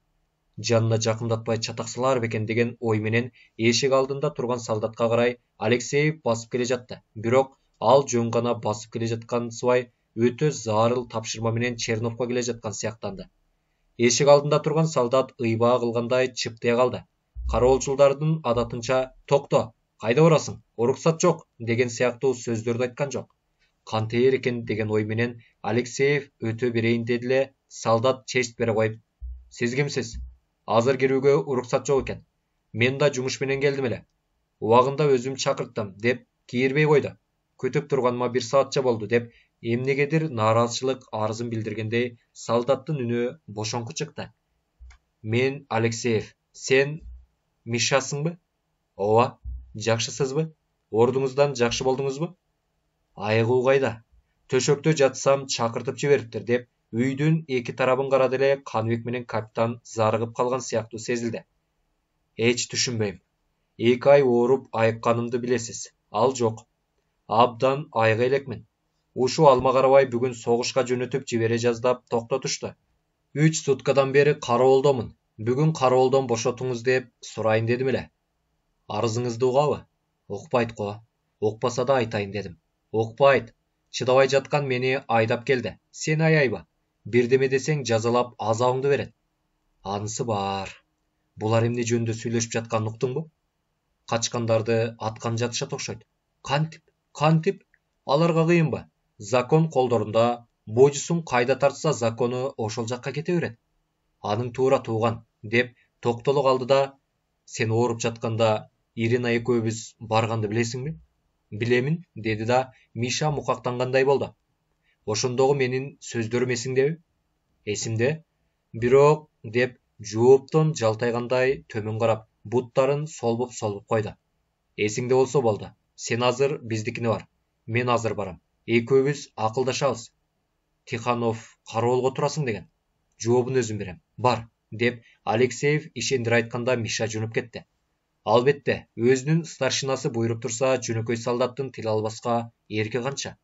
Жанына жакындатпай чатаксалар бекен деген ой менен эшик алдында турган солдатка карай Алексеев басып келе жатты. Бирок ал жөн гана басып келе жаткансыбай өтө зарыл тапшырма менен Черновго келе жаткан сыяктанды. Эшик алдында турган солдат ыйбаа кылгандай чыптыя калды. Кароолчулдардын адатынча "Токто, кайда барасың? Уруксат жок" деген сыяктуу сөздөрдү айткан жок. Кантээр экен деген ой менен Алексеев өтө берейин деди эле, солдат честь бере коюп: "Сиз кимсиз? Азыр кирүүгө уруксат жок экен. Мен да жумуш менен келдим эле. Убагында өзүм чакырттым" деп кийирбей койду. "Күтүп турганыма 1 саатча болду" деп эмнегедир нааразычылык арызын билдиргендей солдаттын үнү бошоңку чыкты. "Мен Алексеев, сен Мишасыңбы?" "Ооба, жакшысызбы? Ордуңуздан жакшы болдуңузбу?" "Айыгуу кайда? Төшөктө жатсам чакыртып жибериптир" деп үйдүн эки тарабын карады эле Каныбек менен капитан зарыгып калган сыяктуу сезилди. "Эч түшүнбөйм. 2 ай ооруп айыкканымды билесиз. Ал жок. Абдан айыга элекмин. Ушу алма карабай бүгүн согушка жөнөтүп жибере жаздап токтотушту. 3 суткадан бери кароолдомун. Бүгүн кароолдон бошотуңуз деп сурайын дедим эле." "Арызыңызды угабы?" "Укпайт го. Укпаса да айтайын дедим." "Укпайт. Чыдабай жаткан мени айдап келди. Сени аябы. Бирдеме десең жазалап азабыңды берет." "Анысы бар. Булар эмне жөнүндө сүйлөшүп жатканын уктуңбу?" "Качкандарды аткан жатышат окшойт." Кантип? Аларга кыйынбы? Закон колдорунда, божусун кайда тартса закону ошол жакка кете берет. Аның туура тууган" деп токтоло калды да: "Сен ооруп жатканда Ирина экөөбүз барганды билесиңби?" "Билемин" деди да Миша мукактангандай болду. "Ошондогу менин сөздөрүм эсиңдеби?" "Эсимде. Бирок" деп жооптон жалтайгандай төмөн карап, буттарын солбуп койду. "Эсиңде болсо болду. Сен азыр биздикине бар. Мен азыр барам. Экөөбүз акылдашабыз. Тиханов кароолго турасың деген. Жообун өзүм берем. Бар" деп Алексеев ишендире айтканда Миша жөнөп кетти. Албетте, өзүнүн старшинасы буйруп турса, жөнөкөй солдаттын тил албаска эрки канча.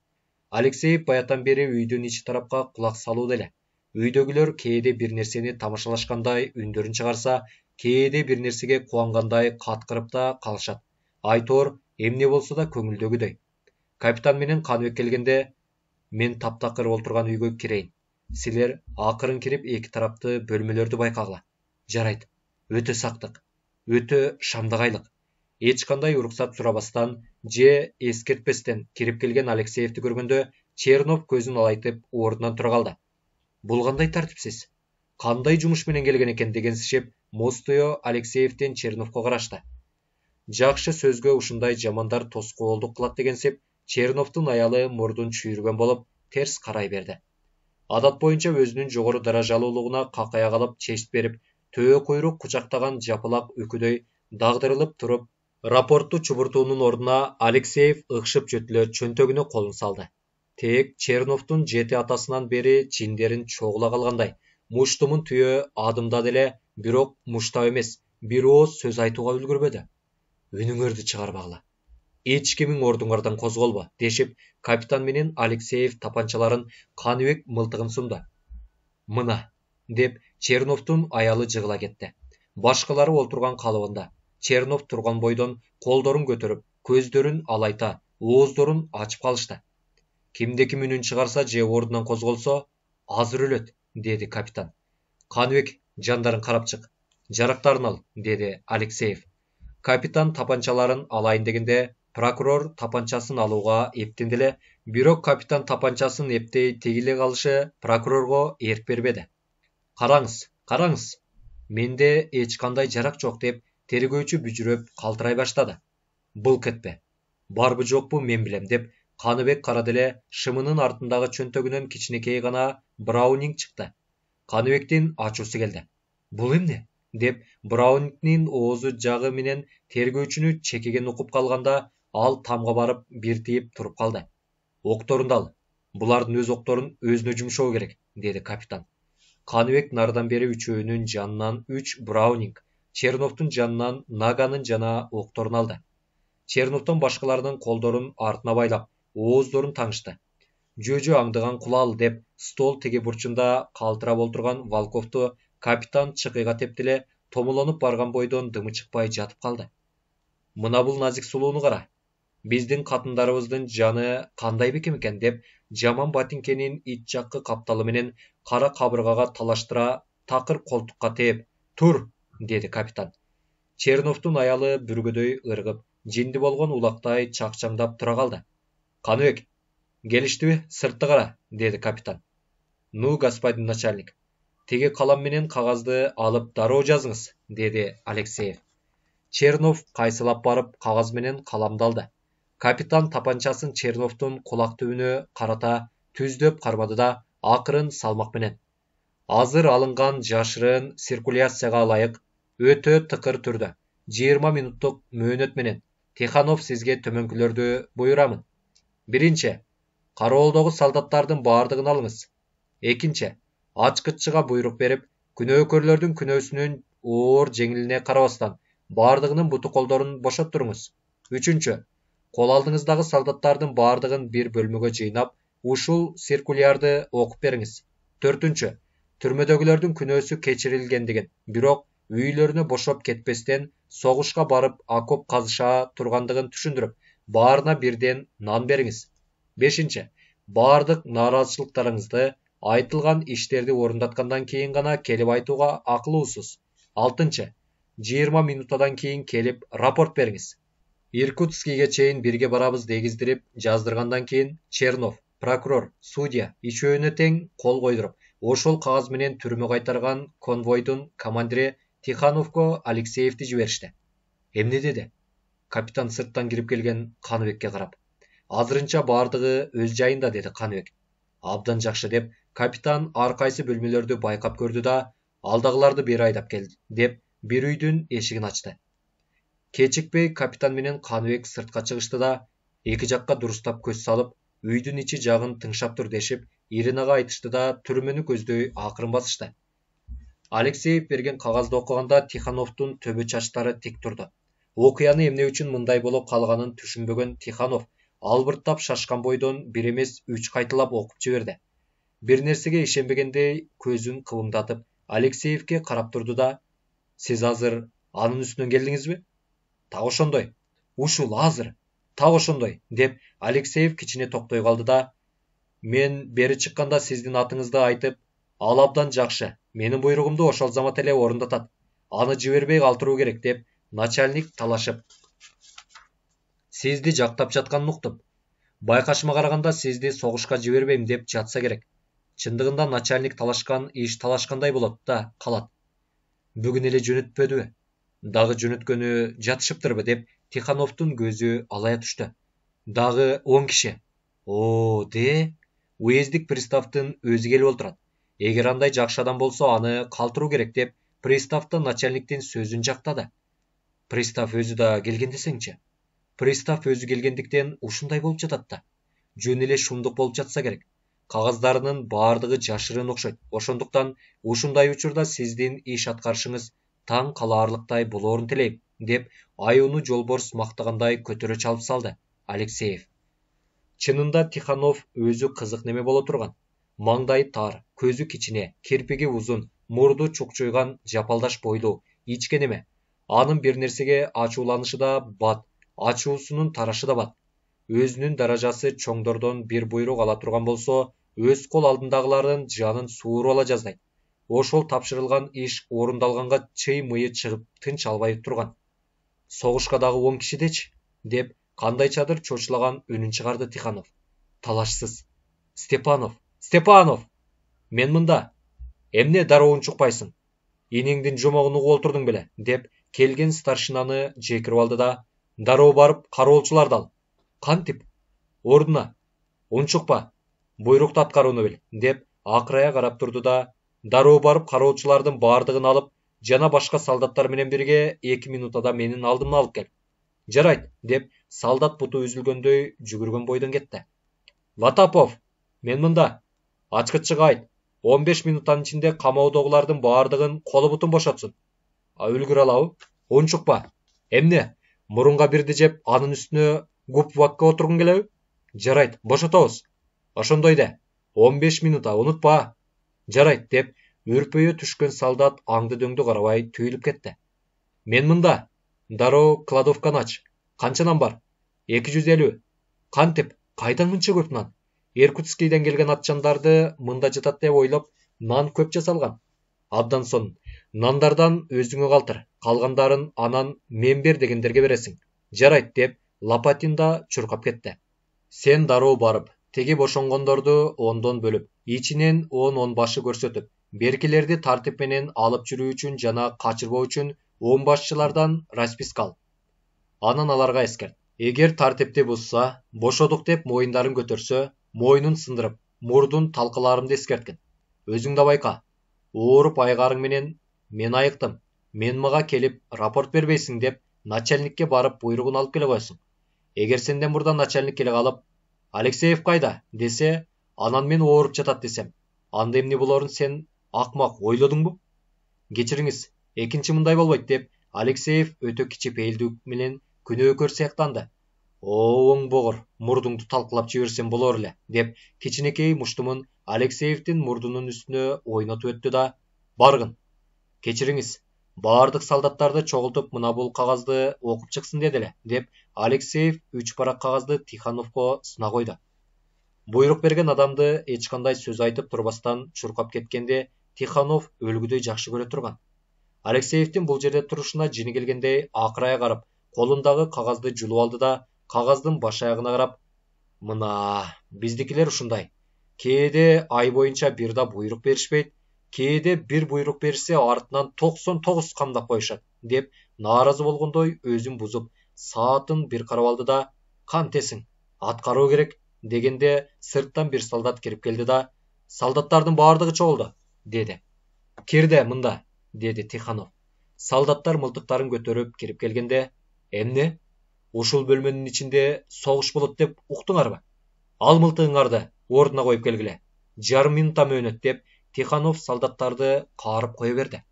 Алексеев баятан бери үйдүн ичи тарапка кулак салууда эле. Үйдөгүлөр кээде бир нерсени тамашалашкандай үндөрүн чыгарса, кээде бир нерсеге кубангандай каткырып да калышат. Айтор эмне болсо да көңүлдөгүдөй. Капитан менен Каныбек келгенде: "Мен таптакыр олтурган үйгө кирейин. Силер акырын кирип эки тарапты бөлмөлөрдү байкагыла." "Жарайт. Өтө сактык. Өтө шамдагайлык." Эч кандай уруксат сурабастан же эскертпестен кирип келген Алексеевди көргөндө Чернов көзүн алайтып ордунан тура калды. "Бул кандай тартипсиз? Кандай жумуш менен келген экен?" деген сишеп Мостуё Алексеевден Черновго карашты. Жакшы сөзгө ушундай жамандар тоскоолдук кылат дегенсип, Черновдун аялы мурдун чүйүргөн болуп терс карай берди. Адат боюнча өзүнүн жогору даражалуулугуна какая калып честь берип, төө куйрук кучактаган жапылак үкүдөй дагдырылып туруп, рапортту чубуртуунун ордуна Алексеев ыкшып жөтүлө чөнтөгүнө колун салды. Тек Черновдун 7 атасынан бери жиндерин чогула калгандай, муштумун түйө адымдады эле, бирок муштап эмес, бир ооз сөз айтууга үлгүрбөдү. "Үнүңөрдү чыгарбагыла. Эч кимиң ордуңардан козголбо, дешип, капитан менен Алексеев тапанчаларын Каныбек мылтыгын сунду. Мына, деп Черновдун аялы жыгыла кетти. Башкалары олтурган калыбында. Чернов турган бойдон колдорун көтөрүп, көздөрүн алайта, ооздорун ачып калышты. Кимде ким үнүн чыгарса же ордунан козголсо, азыр өлөт, деди капитан. Каныбек, жандарын карап чык. Жарактарын ал, деди Алексеев. Капитан тапанчаларын алайын дегенде, прокурор тапанчасын алууга эптенди эле, бирок капитан тапанчасын эптей тегиле калышы прокурорго эрк бербеди. Караңыз, караңыз. Менде эч кандай жарак жок деп тергөөчү бүжүрөп калтырай баштады. Былк этпе. Барбы жокпу мен билем деп Каныбек карады эле, шымынын артындагы чөнтөгүнөн кичинекей гана Браунинг чыкты. Каныбектин ачуусу келди. Бул эмне? Деп Браунингдин оозу жагы менен тергөөчүнү чекеген укуп калганда, ал тамга барып бир тийип туруп калды. Окторунду ал. Булардын өз окторун өзүнө жумшоо керек, деди капитан. Каныбек нардан бери үчөөнүн жанынан 3 Браунинг, Черновдун жанынан Наганын жана окторун алды. Черновдон башкаларынын колдорун артына байлап, ооздорун таңышты. Жөжө аңдыган кулал деп стол теги бурчунда калтырап олтурган Волковду капитан чыкыйга тепти эле, томулонуп барган бойдон дымы чыкпай жатып калды. Мына бул назик сулууну кара. Биздин катындарыбыздын жаны кандай бекем экен деп жаман ботинкенин ит жаккы капталы менен кара кабыргага талаштыра такыр колтукка тээп, "Тур!" деди капитан. Черновдун аялы бүргөдөй ыргып, жинди болгон улактай чакчаңдап тура калды. "Каныбек, келиштиби? Сыртты кара", деди капитан. "Ну, господин начальник, теге калам менен кагазды алып дароо жазыңыз", деди Алексеев. Чернов кайсылап барып кагаз менен каламды алды. Капитан тапанчасын Черновдун кулак түбүнө карата түздөп кармады да, акырын салмак менен: "Азыр алынган жашырын циркуляцияга ылайык өтө тыкыр түрдө 20 минуттук мөөнөт менен Тиханов сизге төмөнкүлөрдү буйруамын. Биринчи, кароолдогу солдаттардын баардыгын алыңыз. Экинчи, ачкыччыга буйрук берип, күнөөкөрлөрдүн күнөөсүнүн оор жеңилине карабастан баардыгынын буту колдорун бошоттуруңуз. Үчүнчү, кол алдыңыздагы солдаттардын баардыгын бир бөлмөгө жыйнап, ушул циркулярды окуп бериңиз. Төртүнчү, түрмөдөгүлөрдүн күнөөсү кечирилгендигин, бирок үйлөрүнө бошоп кетпестен согушка барып окоп казыша тургандыгын түшүндүрүп, баарына бирден нан бериңиз. Бешинчи, баардык нааразычылыктарыңызды айтылган иштерди орундаткандан кийин гана келип айтууга акылуусуз. Алтынчы, 20 минуттадан кийин келип рапорт бериңиз. Иркутскийге чейин бирге барабыз дегиздирип жаздыргандан кийин Чернов, прокурор, судья үчөөнө тең кол койдуруп, ошол кагаз менен түрмө кайтарган конвойдун командири Тихановго Алексеевди жиберишти. Эмне деди? Капитан сырттан кирип келген Каныбекке карап. Азырынча баардыгы өз жайында, деди Каныбек. Абдан жакшы деп капитан ар кайсы бөлмөлөрдү байкап көрдү да, алдагыларды бери айдап кел, деп бир үйдүн эшигин ачты. Кечикпей капитан менен Каныбек сыртка чыгышты да, эки жакка дурустап көз салып, үйдүн ичи жагын тыңшап тур дешип, Иринага айтышты да, түрмөнү көздөй акырын басышты. Алексеев берген кагазды окуганда Тихановдун төбө чачтары тик турду. Окуяны эмне үчүн мындай болуп калганын түшүнбөгөн Тиханов албырттап шашкан бойдон бир эмес 3 кайталап окуп жиберди. Бир нерсеге ишенбегендей көзүн кыбыңдатып, Алексеевке карап турду да, "Сиз азыр анын үстүнөн келдиңизби?" "Так ошондой." "Ушул азыр, так ошондой", деп Алексеев кичине токтой калды да, "Мен бери чыкканда сиздин атыңызды айтып, ал абдан жакшы, менин буйругумду ошол замат эле орундатат. Аны жибербей калтыруу керек", деп начальник талашып, "Сизди жактап жатканын уктум. Байкашыма караганда сизди согушка жибербейм деп жатса керек. Чындыгында начальник талашкан иш талашкандай болот да калат. Бүгүн эле жөнөтпөдүбү? Дагы жөнөткөнү жатышыптырбы?" деп Тихановдун көзү алая түштү. "Дагы 10 киши. О, де, уездик приставдын өзү келип олтурат. Эгер андай жакшы адам болсо, аны калтыруу керек", деп пристав да начальниктин сөзүн жактады. "Пристав өзү да келген десеңчи?" "Пристав өзү келгендиктен ушундай болуп жатат да. Жөн эле шумдук болуп жатса керек. Кагаздарынын баардыгы жашырын окшойт. Ошондуктан ушундай учурда сиздин иш аткарышыңыз таң калаарлыктай болоорун тилейм", деп аюуну жолборс мактагандай көтөрө чалып салды Алексеев. Чынында Тиханов өзү кызык неме боло турган. Маңдайы тар, көзү кичине, кирпиги узун, мурду чукчуйган жапалдаш бойлуу, ичке неме. Анын бир нерсеге ачууланышы да бат, ачуусунун тарашы да бат. Өзүнүн даражасы чоңдордон бир буйрук ала турган болсо, өз кол алдындагылардын жанын сууруп ала жаздайт. Ошол тапшырылган иш орундалганга чый мыйы чыгып тынч албай турган. Согушка дагы 10 кишидечи, деп кандайчадыр чочулаган үнүн чыгарды Тиханов. Талашсыз. Степанов! Мен мында. Эмне дароо унчукпайсың? Иниңдин жомогун угуп олтурдуң беле, деп келген старшинаны жекирип алды да, дароо барып кароолчуларды ал. Кантип? Ордуна. Унчукпа. Буйрукту аткарууну бил, деп акырая карап турду да, дароо барып кароолчулардын баардыгын алып, жана башка солдаттар менен бирге 2 минутада менин алдымдан алып кел. Жарайт, деп солдат буту үзүлгөндөй жүгүргөн бойдон кетти. Ватапов, мен мында. Ачкыччыга айт, 15 минуттан ичинде камоодогулардын баардыгын колу бутун бошотсун. Үлгүрө алабы? Унчукпа. Эмне? Мурунга бирди жеп, анын үстүнө гуп-вакка отургун келеби? Жарайт, бошотобуз. Ошондой да. 15 минута, унутпа. Жарайт, деп үрпөйө түшкөн солдат аңды дөңдү карабай түйүлүп кетти. Мен мында. Дароо кладовканы ач. Канчанан бар? 250. Кантип? Кайдан мынча көп нан? Иркутскийден келген атчандарды мында жатат деп ойлоп, нан көп жасалган. Абдан сон, нандардан өзүңө калтыр, калгандарын анан мен бер дегендерге бересиң. Жарайт, деп Лопатин да чуркап кетти. Сен дароо барып, теги бошонгондорду ондон бөлүп, ичинен 10 башы көрсөтүп, беркилерди тартип менен алып жүрүү үчүн жана качырбоо үчүн 10 башчылардан расписка ал. Анан аларга эскерт. Эгер тартипти бузса, бошодук деп моюндарын көтөрсө, моюнун сындырып, мурдун талкаларымды эскерткин. Өзүң да байка. Ооруп айгарың менен мен айыктым. Мен мага келип рапорт бербейсиң деп начальникке барып буйругун алып келе койсуң. Эгер сенден мурда начальник келе калып, Алексеев кайда десе, анан мен ооруп жатат десем, анда эмне болорун сен акмак ойлодуңбу? Кечириңиз, экинчи мындай болбойт деп Алексеев өтө кичипейилдүүлүк менен күнөөкөр сыяктанды. Оң богор, мурдуңду талкалап жиберсем болор эле, деп кичинекей муштумун Алексеевдин мурдунун үстүнө ойнотуп өттү да, баргын. Кечириңиз, баардык солдаттарды чогултуп мына бул кагазды окуп чыксын деди эле, деп Алексеев 3 парак кагазды Тихановго сына койду. Буйрук берген адамды эч кандай сөз айтып турбастан чуркап кеткенде Тиханов өлгүдөй жакшы көрө турган. Алексеевдин бул жерде турушуна жини келгендей акырая карап, колундагы кагазды жулуп алды да, кагаздын баш аягына карап, мына биздикилер ушундай. Кээде ай боюнча бир да буйрук беришпейт, кээде бир буйрук берсе артынан 99 камдап коюшат, деп нааразы болгондой өзүн бузуп, саатын бир карап алды да, кантесиң, аткаруу керек, дегенде сырттан бир солдат кирип келди да, солдаттардын баардыгы чогулду, деди. Кирде мында, деди Тиханов. Солдаттар мылтыктарын көтөрүп кирип келгенде, эмне? Ушул бөлмөнүн ичинде согуш болот деп уктуңарбы? Ал мылтыгыңарды ордуна коюп келгиле. Жарым минутта мөөнөт, деп Тиханов солдаттарды каарып кое берди.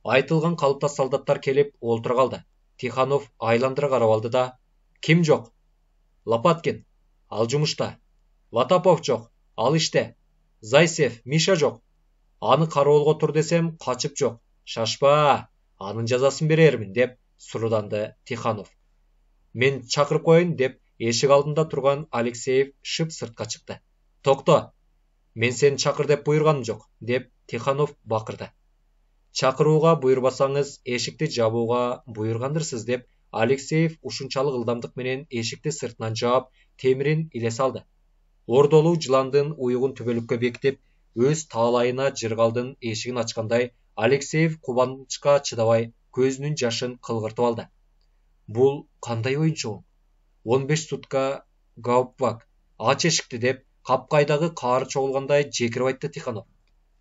Айтылган калыпта солдаттар келип олтура калды. Тиханов айландыра карап алды да, ким жок? Лопаткин, ал жумушта. Ватапов жок, ал иште. Зайцев, Миша жок. Аны кароолго тур десем, качып жок. Шашпа, анын жазасын берермин, деп суруданды Тиханов. Мен чакырып коеюн, деп эшик алдында турган Алексеев шып сыртка чыкты. Токто, мен сени чакыр деп буйрганым жок, деп Тиханов бакырды. Чакырууга буйрбасаңыз эшикти жабууга буйргандырсыз, деп Алексеев ушунчалык ылдамдык менен эшикти сыртынан жаап, темирин иле салды. Ордолуу жыландын уйугун түбөлүккө бекитип, өз таалайына жыргалдын эшигин ачкандай, Алексеев кубанычка чыдабай, көзүнүн жашын кылгыртып алды. Бул кандай оюнчугуң? 15 сутка гауптвак, ач эшикти, деп капкайдагы каары чогулгандай жекирип айтты Тиханов.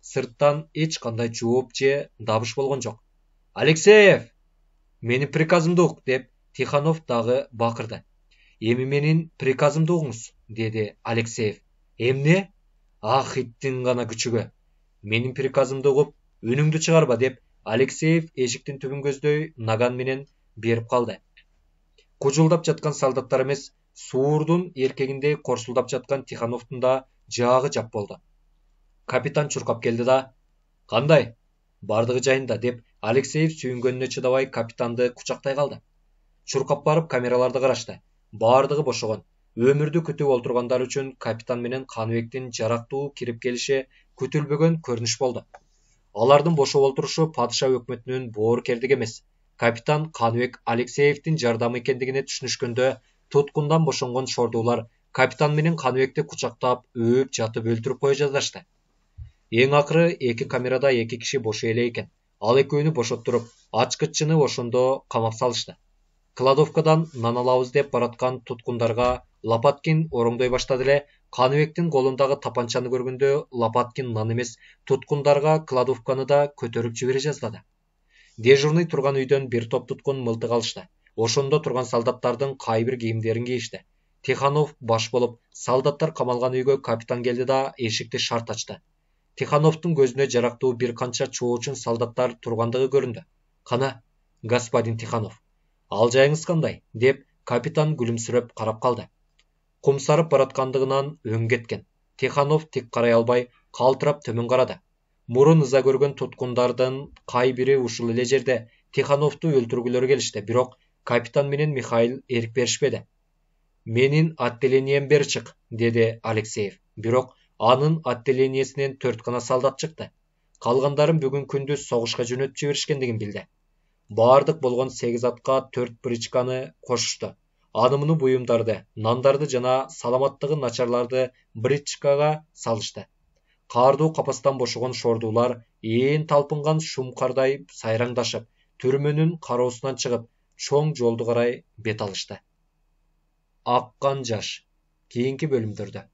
Сырттан эч кандай жооп же дабыш болгон жок. Алексеев! Менин приказымды ук, деп Тиханов дагы бакырды. Эми менин приказымды угуңуз, деди Алексеев. Эмне? Ах, иттин гана күчүгө. Менин приказымды угуп, үнүңдү чыгарба, деп Алексеев эшиктин түбүн көздөй наган менен беріп қалды. Құжылдап жатқан солдаттар емес, суырдың еркегіндей қорсылдап жатқан Тихановтың да жағы жап болды. Капитан чурқап келді да, «Қандай? Бардығы жайында?» деп Алексеев сүйінгеніне шыдабай капитанды құшақтай қалды. Чурқап барып камераларды қарашты. Бардығы бошоған. Өмірді күтіп отырғандар үшін капитан менен Қаныбектің жарақтуу кирип келиши күтүлбөгөн көрүнүш болды. Алардын бошоп олтурушу падыша өкмөтүнүн боор кердиги эмес. Капитан Қаныбек Алексеевдин жардамы экендигине түшүнүшкөндө туткундан бошонгон шордуулар капитан менен Қаныбекти кучактап, өөп жатып өлтүрүп кое жаздашты. Эң акыры эки камерада эки киши бошу эле экен. Ал экөөнү бошоттуруп, ачкыччыны ошондо камап салышты. Кладовкадан нан алабыз деп бараткан туткундарга Лопаткин ороңдой баштады эле. Қаныбектин колундагы тапанчаны көргөндө Лопаткин нан эмес, туткундарга кладовканы да көтөрүп жибере жаздады. Дежурный турган үйдөн бир топ туткун мылтык алышты. Ошондо турган солдаттардын кайбир кийимдерин кийишти. Тиханов баш болуп, солдаттар камалган үйгө капитан келди да эшикти шарт ачты. Тихановтун көзүнө жарактуу бир канча чоочун солдаттар тургандыгы көрүндү. «Кана, господин Тиханов, ал жайыңыз кандай?» деп капитан күлүмсүрөп карап калды. Кум сарып бараткандыгынан өң кеткен. Тиханов тик карай албай, калтырап төмөн карады. Мурун ыза көргөн туткундардын кай бири ушул эле жерде Тихановту өлтүргүлөрү келишти, бирок капитан менен Михаил эрк беришпеди. «Менин отделением бери чык», деди Алексеев. Бирок анын отделениесинен 4 гана солдат чыкты. Калгандарын бүгүн күндүз согушка жөнөтүп жиберишкендигин билди. Бардык болгон 8 атка 4 бричканы кошушту. Анымыны буюмдарды, нандарды жана саламаттыгы начарларды бричкага салышты. Каардуу капастан бошогон шордуулар ээн талпынган шум кардай сайраңдашып, түрмөнүн кароосунан чыгып, чоң жолду карай бет алышты. Аккан жаш. Кийинки бөлүмдөрдө.